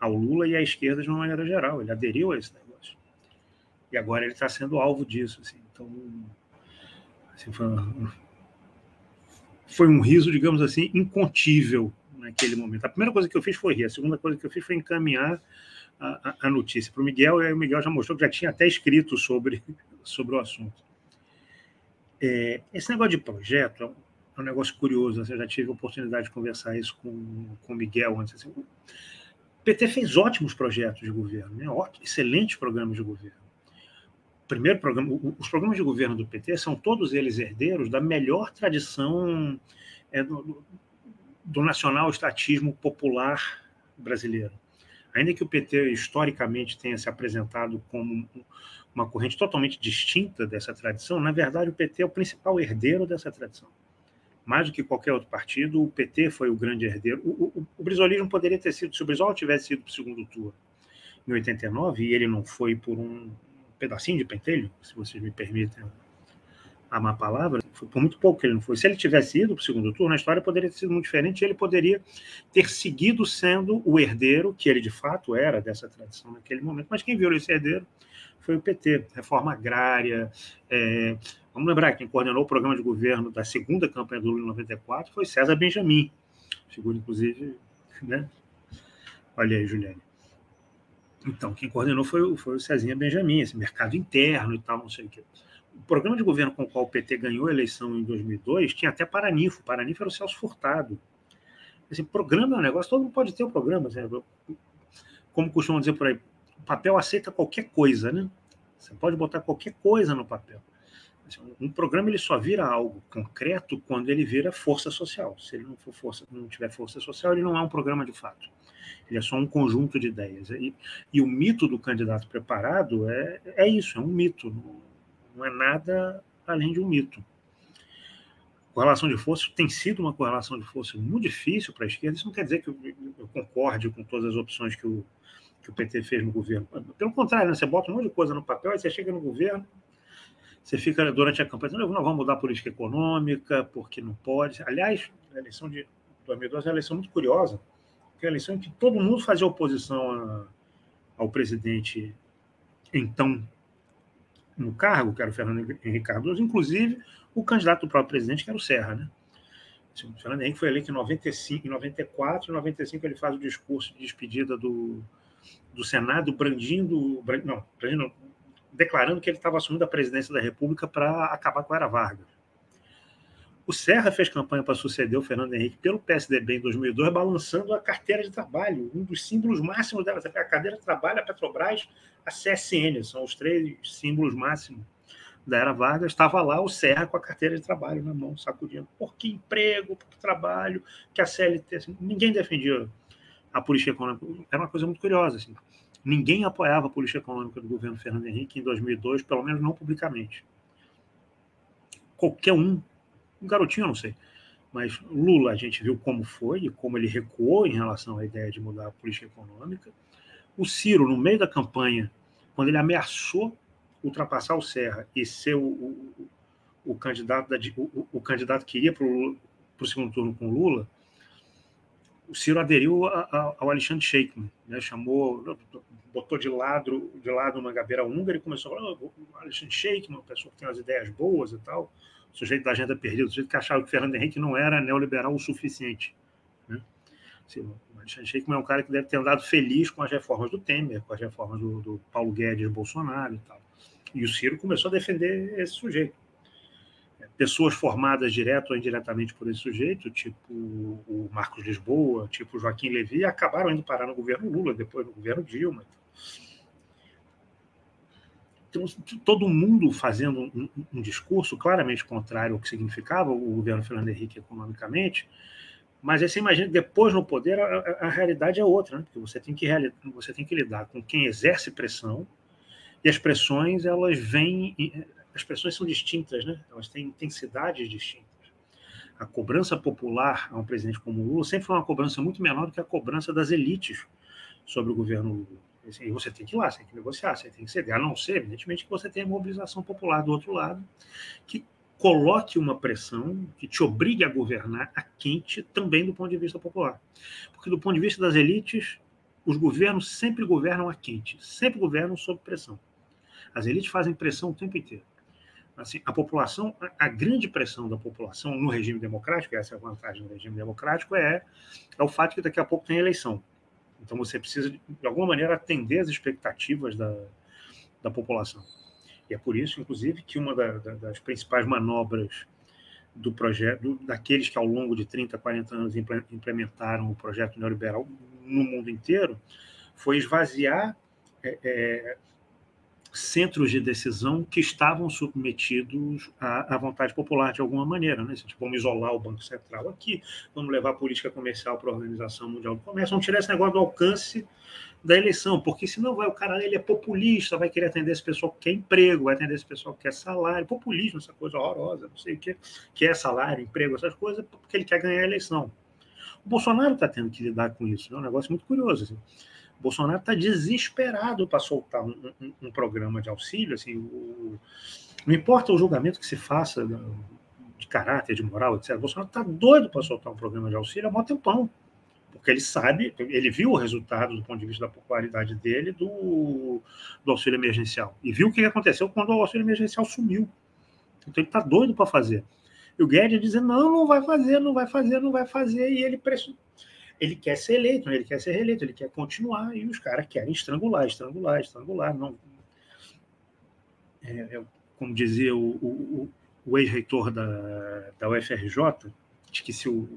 ao Lula e à esquerda de uma maneira geral. Ele aderiu a esse negócio. E agora ele está sendo alvo disso. Assim. Então, assim, foi um riso, digamos assim, incontível, naquele momento. A primeira coisa que eu fiz foi rir, a segunda coisa que eu fiz foi encaminhar a notícia para o Miguel, e aí o Miguel já mostrou que já tinha até escrito sobre o assunto. Esse negócio de projeto é um negócio curioso, eu já tive a oportunidade de conversar isso com o Miguel antes. Assim, o PT fez ótimos projetos de governo, né? Excelentes programas de governo. Primeiro programa, os programas de governo do PT são todos eles herdeiros da melhor tradição do nacional-estatismo popular brasileiro. Ainda que o PT historicamente tenha se apresentado como uma corrente totalmente distinta dessa tradição, na verdade o PT é o principal herdeiro dessa tradição. Mais do que qualquer outro partido, o PT foi o grande herdeiro. O brizolismo poderia ter sido, se o Brizola tivesse ido para o segundo turno em 89, e ele não foi por um pedacinho de pentelho, se vocês me permitem a má palavra, foi por muito pouco que ele não foi. Se ele tivesse ido para o segundo turno, a história poderia ter sido muito diferente, e ele poderia ter seguido sendo o herdeiro, que ele de fato era dessa tradição naquele momento, mas quem virou esse herdeiro foi o PT. Reforma agrária, vamos lembrar que quem coordenou o programa de governo da segunda campanha do Lula em 94 foi César Benjamin, figura inclusive, né? Olha aí, Juliane. Então, quem coordenou foi o Cezinha Benjamin, esse mercado interno e tal, não sei o quê. O programa de governo com o qual o PT ganhou a eleição em 2002 tinha até Paranifo. Paranifo era o Celso Furtado. Esse programa é um negócio, todo mundo pode ter o programa. Como costumam dizer por aí, o papel aceita qualquer coisa, né? Você pode botar qualquer coisa no papel. Um programa ele só vira algo concreto quando ele vira força social. Se ele não tiver força social, ele não é um programa de fato. Ele é só um conjunto de ideias. E o mito do candidato preparado é isso, é um mito. Não é nada além de um mito. Correlação de forças tem sido uma correlação de forças muito difícil para a esquerda. Isso não quer dizer que eu concorde com todas as opções que o PT fez no governo. Pelo contrário, né? Você bota um monte de coisa no papel, aí você chega no governo, você fica durante a campanha dizendo, não vamos mudar a política econômica, porque não pode. Aliás, a eleição de 2012 é uma eleição muito curiosa, porque é uma eleição em que todo mundo fazia oposição ao presidente então no cargo, que era o Fernando Henrique Cardoso, inclusive o candidato do próprio presidente, que era o Serra, né? O Fernando Henrique foi eleito em 95, em 94, em 95 ele faz o discurso de despedida do Senado, declarando que ele estava assumindo a presidência da República para acabar com a Era Vargas. O Serra fez campanha para suceder o Fernando Henrique pelo PSDB em 2002, balançando a carteira de trabalho, um dos símbolos máximos dela, a carteira de trabalho, a Petrobras, a CSN, são os 3 símbolos máximos da Era Vargas. Estava lá o Serra com a carteira de trabalho na mão, sacudindo. Por que emprego, por que trabalho, que a CLT... Assim, ninguém defendia a política econômica. Era uma coisa muito curiosa. Assim. Ninguém apoiava a política econômica do governo Fernando Henrique em 2002, pelo menos não publicamente. Qualquer um garotinho, eu não sei. Mas Lula, a gente viu como foi e como ele recuou em relação à ideia de mudar a política econômica. O Ciro, no meio da campanha, quando ele ameaçou ultrapassar o Serra e ser o candidato que ia para o segundo turno com o Lula, o Ciro aderiu ao Alexandre Sheikman, né? Botou de lado uma gabeira húngara e começou a falar, o Alexandre Sheikman, uma pessoa que tem umas ideias boas e tal, o sujeito da agenda perdida, o sujeito que achava que Fernando Henrique não era neoliberal o suficiente. Né? Assim, o Alexandre Sheikman é um cara que deve ter andado feliz com as reformas do Temer, com as reformas do Paulo Guedes, Bolsonaro e tal. E o Ciro começou a defender esse sujeito. Pessoas formadas direto ou indiretamente por esse sujeito, tipo o Marcos Lisboa, tipo o Joaquim Levy, acabaram indo parar no governo Lula, depois no governo Dilma. Então, todo mundo fazendo um discurso claramente contrário ao que significava o governo Fernando Henrique economicamente, mas aí você imagina que depois no poder a realidade é outra, né? Porque você tem que lidar com quem exerce pressão, e as pressões, as pressões são distintas, né? Elas têm intensidades distintas. A cobrança popular a um presidente como o Lula sempre foi uma cobrança muito menor do que a cobrança das elites sobre o governo Lula. E você tem que ir lá, você tem que negociar, você tem que ceder. A não ser, evidentemente, que você tenha mobilização popular do outro lado, que coloque uma pressão, que te obrigue a governar a quente também do ponto de vista popular. Porque do ponto de vista das elites, os governos sempre governam a quente, sempre governam sob pressão. As elites fazem pressão o tempo inteiro. Assim, a população, a grande pressão da população no regime democrático, essa é a vantagem do regime democrático, é o fato que daqui a pouco tem eleição. Então você precisa, de alguma maneira, atender às expectativas da população. E é por isso, inclusive, que uma das principais manobras do projeto, daqueles que ao longo de 30, 40 anos implementaram o projeto neoliberal no mundo inteiro, foi esvaziar centros de decisão que estavam submetidos à vontade popular de alguma maneira, né? Tipo, vamos isolar o Banco Central aqui, vamos levar a política comercial para a Organização Mundial do Comércio, vamos tirar esse negócio do alcance da eleição, porque senão o cara ele é populista, vai querer atender esse pessoal que quer emprego, vai atender esse pessoal que quer salário, populismo, essa coisa horrorosa, não sei o que é salário, emprego, essas coisas, porque ele quer ganhar a eleição. O Bolsonaro está tendo que lidar com isso, é um negócio muito curioso, assim. O Bolsonaro está desesperado para soltar um programa de auxílio. Assim, não importa o julgamento que se faça de caráter, de moral, etc. O Bolsonaro está doido para soltar um programa de auxílio há muito tempão. Porque ele sabe, ele viu o resultado do ponto de vista da popularidade dele do auxílio emergencial. E viu o que aconteceu quando o auxílio emergencial sumiu. Então ele está doido para fazer. E o Guedes dizendo, não vai fazer, não vai fazer, não vai fazer. E ele quer ser eleito, ele quer ser reeleito, ele quer continuar, e os caras querem estrangular. Não. Como dizia o ex-reitor da UFRJ, esqueci o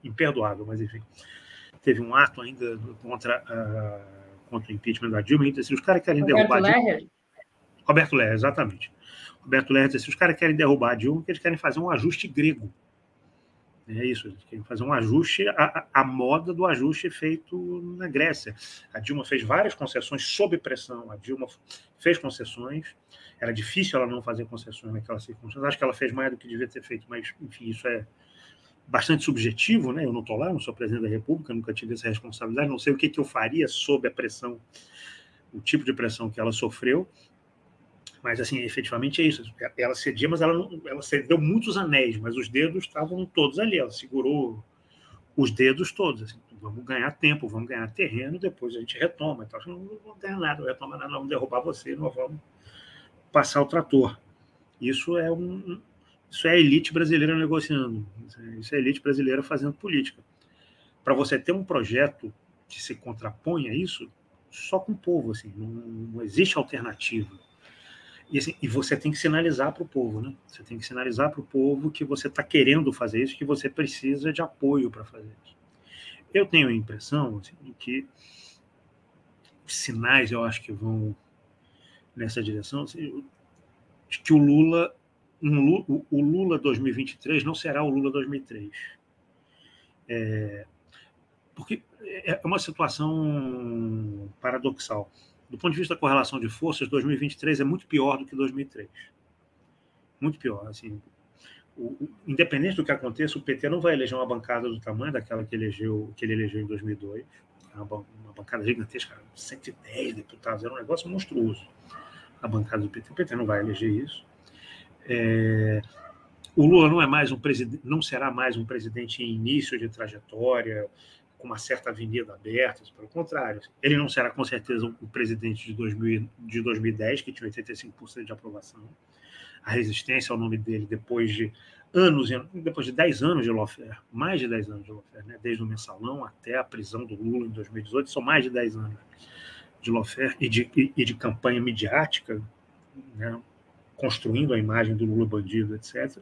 imperdoável, mas enfim, teve um ato ainda contra o impeachment da Dilma, e disse, os caras querem derrubar a Dilma. Roberto Leher, exatamente. Roberto Leher disse, os caras querem derrubar a Dilma porque eles querem fazer um ajuste grego. É isso, eles querem fazer um ajuste, a moda do ajuste feito na Grécia. A Dilma fez várias concessões sob pressão, a Dilma fez concessões, era difícil ela não fazer concessões naquelas circunstâncias, acho que ela fez mais do que devia ter feito, mas, enfim, isso é bastante subjetivo, né? Eu não estou lá, não sou presidente da República, nunca tive essa responsabilidade, não sei o que eu faria sob a pressão, o tipo de pressão que ela sofreu, mas, assim, efetivamente é isso. Ela cedia, mas ela cedeu muitos anéis, mas os dedos estavam todos ali. Ela segurou os dedos todos. Assim, vamos ganhar tempo, vamos ganhar terreno, depois a gente retoma. Então, não vamos ganhar nada, não retoma nada, vamos derrubar você, nós vamos passar o trator. Isso é a elite brasileira negociando. Isso é a elite brasileira fazendo política. Para você ter um projeto que se contrapõe a isso, só com o povo. Assim, não existe alternativa. E, assim, você tem que sinalizar para o povo, né? Você tem que sinalizar para o povo que você está querendo fazer isso, que você precisa de apoio para fazer isso. Eu tenho a impressão assim, que os sinais, eu acho que vão nessa direção, assim, que o Lula 2023 não será o Lula 2003. Porque é uma situação paradoxal. Do ponto de vista da correlação de forças, 2023 é muito pior do que 2003. Muito pior. Assim, independente do que aconteça, o PT não vai eleger uma bancada do tamanho daquela que ele elegeu em 2002. Uma bancada gigantesca, 110 deputados, era um negócio monstruoso. A bancada do PT. O PT não vai eleger isso. O Lula não será mais um presidente em início de trajetória, com uma certa avenida aberta, pelo contrário. Ele não será, com certeza, o presidente de 2010, que tinha 85% de aprovação. A resistência ao nome dele, depois de 10 anos de lawfare, mais de 10 anos de lawfare, né? Desde o mensalão até a prisão do Lula em 2018, são mais de 10 anos de lawfare e de campanha midiática, né? Construindo a imagem do Lula bandido, etc.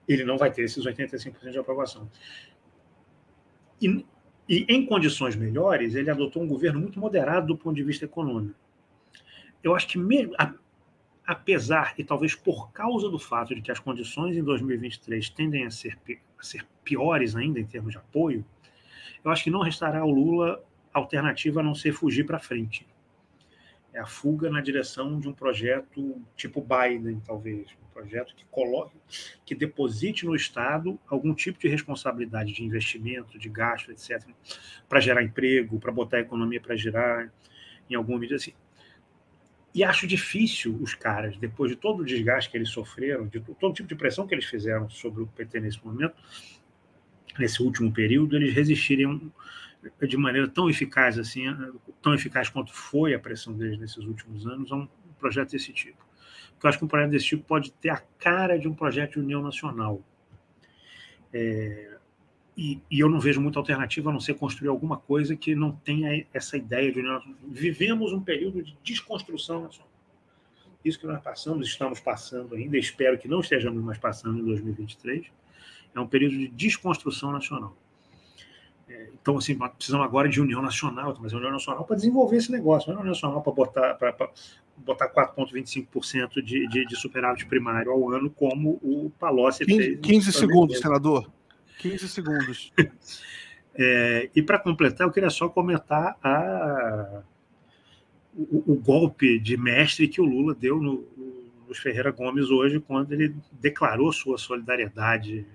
Ele não vai ter esses 85% de aprovação. E em condições melhores, ele adotou um governo muito moderado do ponto de vista econômico. Eu acho que, mesmo, apesar e talvez por causa do fato de que as condições em 2023 tendem a ser piores ainda em termos de apoio, eu acho que não restará ao Lula alternativa a não ser fugir para frente. É a fuga na direção de um projeto tipo Biden, talvez. Um projeto que deposite no Estado algum tipo de responsabilidade de investimento, de gasto, etc., para gerar emprego, para botar a economia para girar, em alguma medida assim. E acho difícil os caras, depois de todo o desgaste que eles sofreram, de todo tipo de pressão que eles fizeram sobre o PT nesse momento, nesse último período, eles resistirem de maneira tão eficaz quanto foi a pressão deles nesses últimos anos, a um projeto desse tipo. porque eu acho que um projeto desse tipo pode ter a cara de um projeto de união nacional. E eu não vejo muita alternativa a não ser construir alguma coisa que não tenha essa ideia de união nacional. Vivemos um período de desconstrução nacional. Isso que nós estamos passando ainda, espero que não estejamos mais passando em 2023, é um período de desconstrução nacional. Então, assim, nós precisamos agora de união nacional, mas a união nacional para desenvolver esse negócio, não é união nacional para botar 4,25% de superávit primário ao ano, como o Palocci fez. 15 segundos, senador. 15 segundos. E para completar, eu queria só comentar o golpe de mestre que o Lula deu nos Ferreira Gomes hoje, quando ele declarou sua solidariedade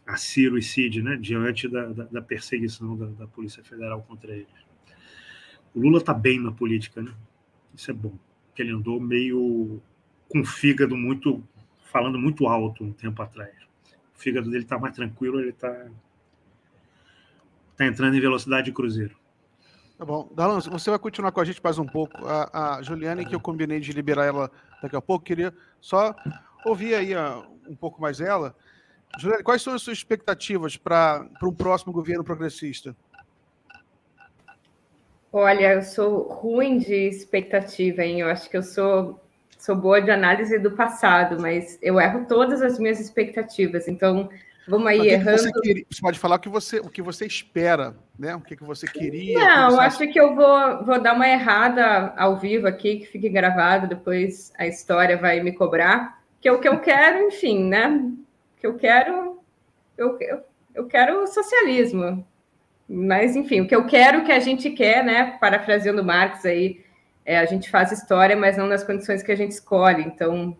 a Ciro e Cid, né, diante da perseguição da Polícia Federal contra eles. O Lula está bem na política, né? Isso é bom, porque ele andou meio com o fígado falando muito alto um tempo atrás. O fígado dele está mais tranquilo, ele está entrando em velocidade de cruzeiro. Tá bom. Darlan, você vai continuar com a gente mais um pouco. A Juliane, que eu combinei de liberar ela daqui a pouco, queria só ouvir aí um pouco mais ela. Juliane, quais são as suas expectativas para um próximo governo progressista? Olha, eu sou ruim de expectativa, hein? Eu acho que eu sou boa de análise do passado, mas eu erro todas as minhas expectativas. Então, vamos aí errando. Você pode falar o que você espera, né? O que você queria. Não, acho que eu vou dar uma errada ao vivo aqui, que fique gravado, depois a história vai me cobrar. Que o que eu quero, enfim, né? Que eu quero socialismo. Mas, enfim, o que eu quero, que a gente quer, né? Parafraseando Marx aí, a gente faz história, mas não nas condições que a gente escolhe. Então,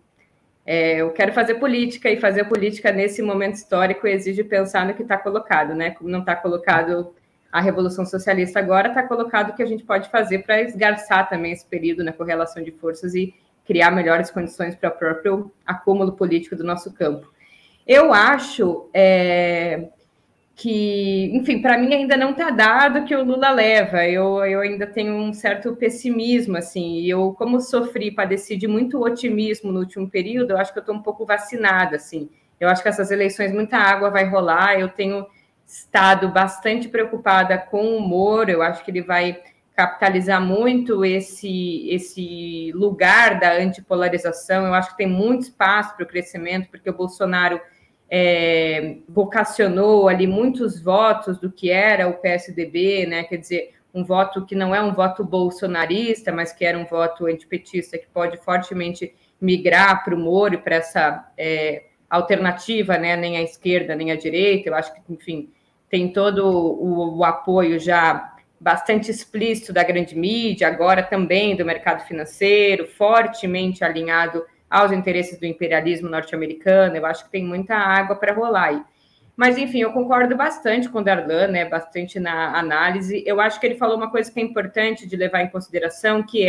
eu quero fazer política, e fazer política nesse momento histórico exige pensar no que está colocado, né? Como não está colocado a Revolução Socialista agora, está colocado o que a gente pode fazer para esgarçar também esse período na correlação de forças e criar melhores condições para o próprio acúmulo político do nosso campo. Eu acho que, enfim, para mim ainda não está dado que o Lula leva. Eu ainda tenho um certo pessimismo, assim. Eu, como sofri, padeci de muito otimismo no último período, eu acho que eu estou um pouco vacinada, assim. Eu acho que essas eleições, muita água vai rolar. Eu tenho estado bastante preocupada com o Moro. Eu acho que ele vai capitalizar muito esse lugar da antipolarização. Eu acho que tem muito espaço para o crescimento, porque o Bolsonaro vocacionou ali muitos votos do que era o PSDB, né? Quer dizer, um voto que não é um voto bolsonarista, mas que era um voto antipetista, que pode fortemente migrar para o Moro e para essa alternativa, né? Nem à esquerda, nem à direita. Eu acho que, enfim, tem todo o apoio já bastante explícito da grande mídia, agora também do mercado financeiro, fortemente alinhado aos interesses do imperialismo norte-americano. Eu acho que tem muita água para rolar aí. Mas, enfim, eu concordo bastante com o Darlan, né, bastante na análise. Eu acho que ele falou uma coisa que é importante de levar em consideração, que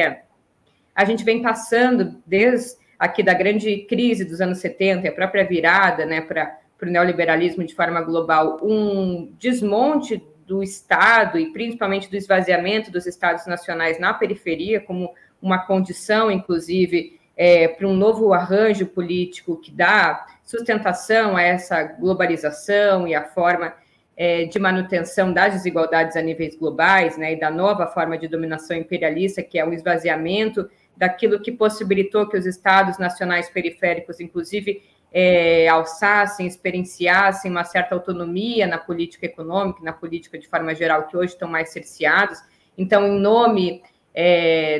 a gente vem passando, desde aqui da grande crise dos anos 70, a própria virada, né, para o neoliberalismo de forma global, um desmonte do Estado e principalmente do esvaziamento dos Estados nacionais na periferia, como uma condição, inclusive, para um novo arranjo político que dá sustentação a essa globalização e a forma de manutenção das desigualdades a níveis globais, né, e da nova forma de dominação imperialista, que é o esvaziamento daquilo que possibilitou que os Estados nacionais periféricos, inclusive, alçassem, experienciassem uma certa autonomia na política econômica, na política de forma geral, que hoje estão mais cerceados. Então, em nome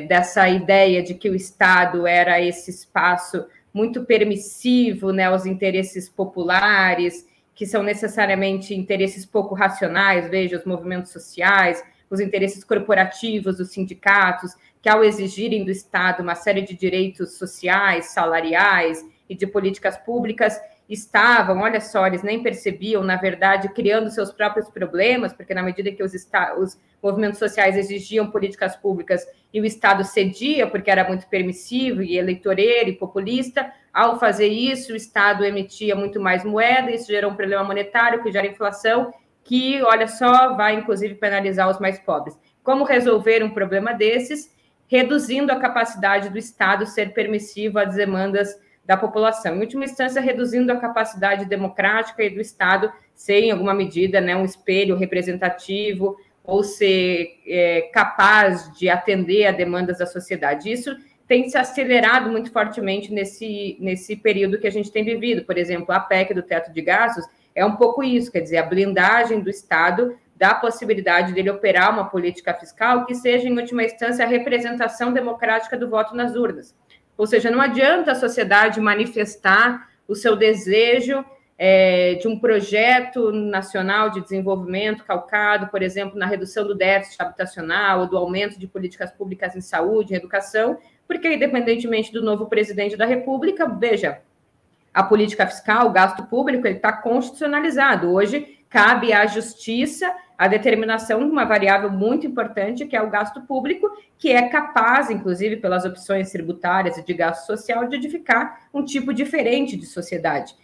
dessa ideia de que o Estado era esse espaço muito permissivo, né, aos interesses populares, que são necessariamente interesses pouco racionais, veja, os movimentos sociais, os interesses corporativos dos sindicatos, que ao exigirem do Estado uma série de direitos sociais, salariais e de políticas públicas, estavam, olha só, eles nem percebiam, na verdade, criando seus próprios problemas, porque na medida que os movimentos sociais exigiam políticas públicas e o Estado cedia, porque era muito permissivo e eleitoreiro e populista, ao fazer isso, o Estado emitia muito mais moeda, isso gerou um problema monetário, que gera inflação, que, olha só, vai, inclusive, penalizar os mais pobres. Como resolver um problema desses? reduzindo a capacidade do Estado ser permissivo às demandas da população. Em última instância, reduzindo a capacidade democrática e do Estado ser, em alguma medida, né, um espelho representativo ou ser capaz de atender a demandas da sociedade. Isso tem se acelerado muito fortemente nesse período que a gente tem vivido. Por exemplo, a PEC do teto de gastos é um pouco isso, quer dizer, a blindagem do Estado da possibilidade dele operar uma política fiscal que seja, em última instância, a representação democrática do voto nas urnas. Ou seja, não adianta a sociedade manifestar o seu desejo de um projeto nacional de desenvolvimento calcado, por exemplo, na redução do déficit habitacional ou do aumento de políticas públicas em saúde, em educação, porque, independentemente do novo presidente da República, veja, a política fiscal, o gasto público, ele está constitucionalizado. Hoje, cabe à justiça a determinação de uma variável muito importante, que é o gasto público, que é capaz, inclusive, pelas opções tributárias e de gasto social, de edificar um tipo diferente de sociedade.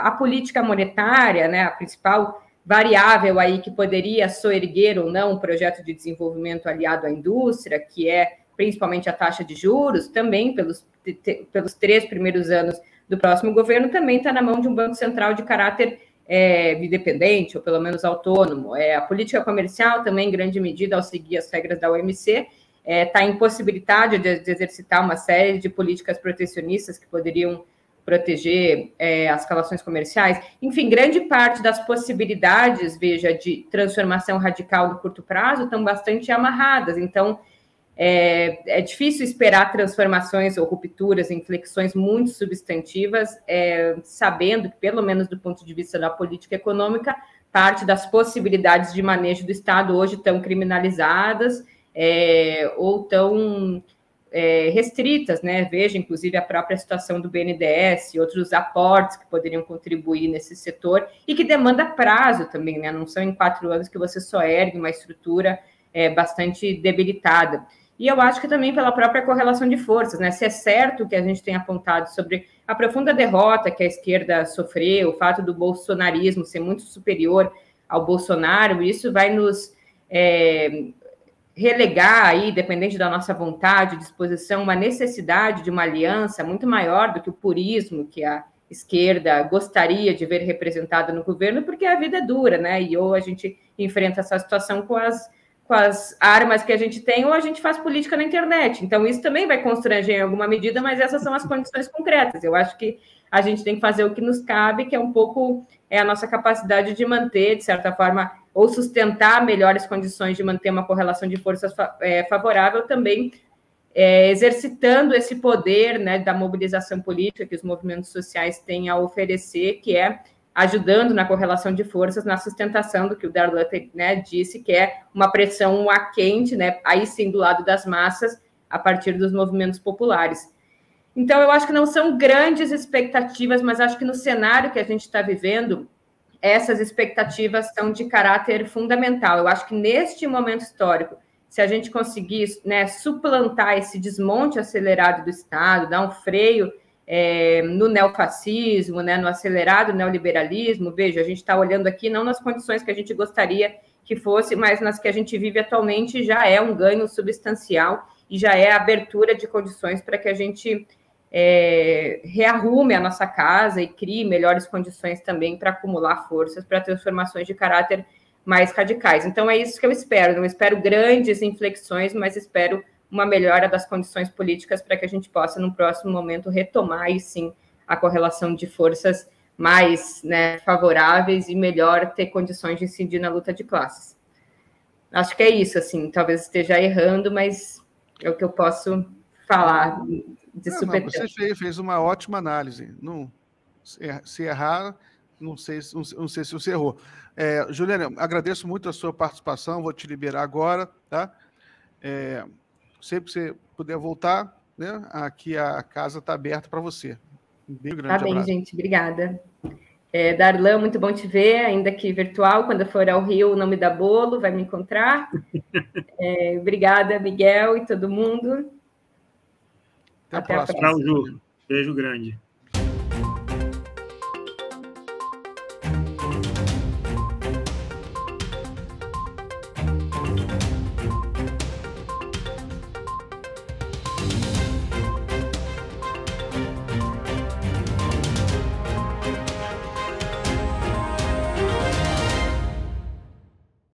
A política monetária, né, a principal variável aí que poderia soerguer ou não um projeto de desenvolvimento aliado à indústria, que é principalmente a taxa de juros, também pelos 3 primeiros anos do próximo governo, também está na mão de um Banco Central de caráter independente, ou pelo menos autônomo. A política comercial também, em grande medida, ao seguir as regras da OMC, está impossibilitada de exercitar uma série de políticas protecionistas que poderiam proteger as relações comerciais. Enfim, grande parte das possibilidades, veja, de transformação radical no curto prazo estão bastante amarradas. Então, é difícil esperar transformações ou rupturas, inflexões muito substantivas, sabendo que, pelo menos do ponto de vista da política econômica, parte das possibilidades de manejo do Estado hoje estão criminalizadas ou tão restritas, né? Veja, inclusive, a própria situação do BNDES e outros aportes que poderiam contribuir nesse setor e que demanda prazo também, né? Não são em 4 anos que você só ergue uma estrutura bastante debilitada. E eu acho que também pela própria correlação de forças, né? Se é certo que a gente tem apontado sobre a profunda derrota que a esquerda sofreu, o fato do bolsonarismo ser muito superior ao Bolsonaro, isso vai nos relegar aí, dependente da nossa vontade, disposição, uma necessidade de uma aliança muito maior do que o purismo que a esquerda gostaria de ver representada no governo, porque a vida é dura, né? E ou a gente enfrenta essa situação com as armas que a gente tem, ou a gente faz política na internet. Então, isso também vai constranger em alguma medida, mas essas são as condições concretas. Eu acho que a gente tem que fazer o que nos cabe, que é um pouco a nossa capacidade de manter, de certa forma, ou sustentar melhores condições de manter uma correlação de forças favorável, também exercitando esse poder, né, da mobilização política que os movimentos sociais têm a oferecer, que é ajudando na correlação de forças, na sustentação do que o Darlan, né, disse, que é uma pressão a quente, né, aí sim do lado das massas, a partir dos movimentos populares. Então, eu acho que não são grandes expectativas, mas acho que no cenário que a gente está vivendo, essas expectativas são de caráter fundamental. Eu acho que neste momento histórico, se a gente conseguir, né, suplantar esse desmonte acelerado do Estado, dar um freio no neofascismo, né, no acelerado neoliberalismo, veja, a gente está olhando aqui não nas condições que a gente gostaria que fosse, mas nas que a gente vive atualmente, já é um ganho substancial e já é a abertura de condições para que a gente rearrume a nossa casa e crie melhores condições também para acumular forças para transformações de caráter mais radicais. Então, é isso que eu espero. Não espero grandes inflexões, mas espero uma melhora das condições políticas para que a gente possa, no próximo momento, retomar, aí sim, a correlação de forças mais, né, favoráveis e melhor ter condições de incidir na luta de classes. Acho que é isso, assim, talvez esteja errando, mas é o que eu posso falar de supetão. Você fez uma ótima análise. Não, se errar, não sei se você errou. Juliana, agradeço muito a sua participação, vou te liberar agora, tá? Sempre que você puder voltar, né? Aqui a casa está aberta para você. Um bem grande abraço. Tá bem, gente, obrigada. Darlan, muito bom te ver, ainda que virtual. Quando for ao Rio, não me dá bolo, vai me encontrar. Obrigada, Miguel e todo mundo. Até a próxima. Tchau, Ju. Beijo grande.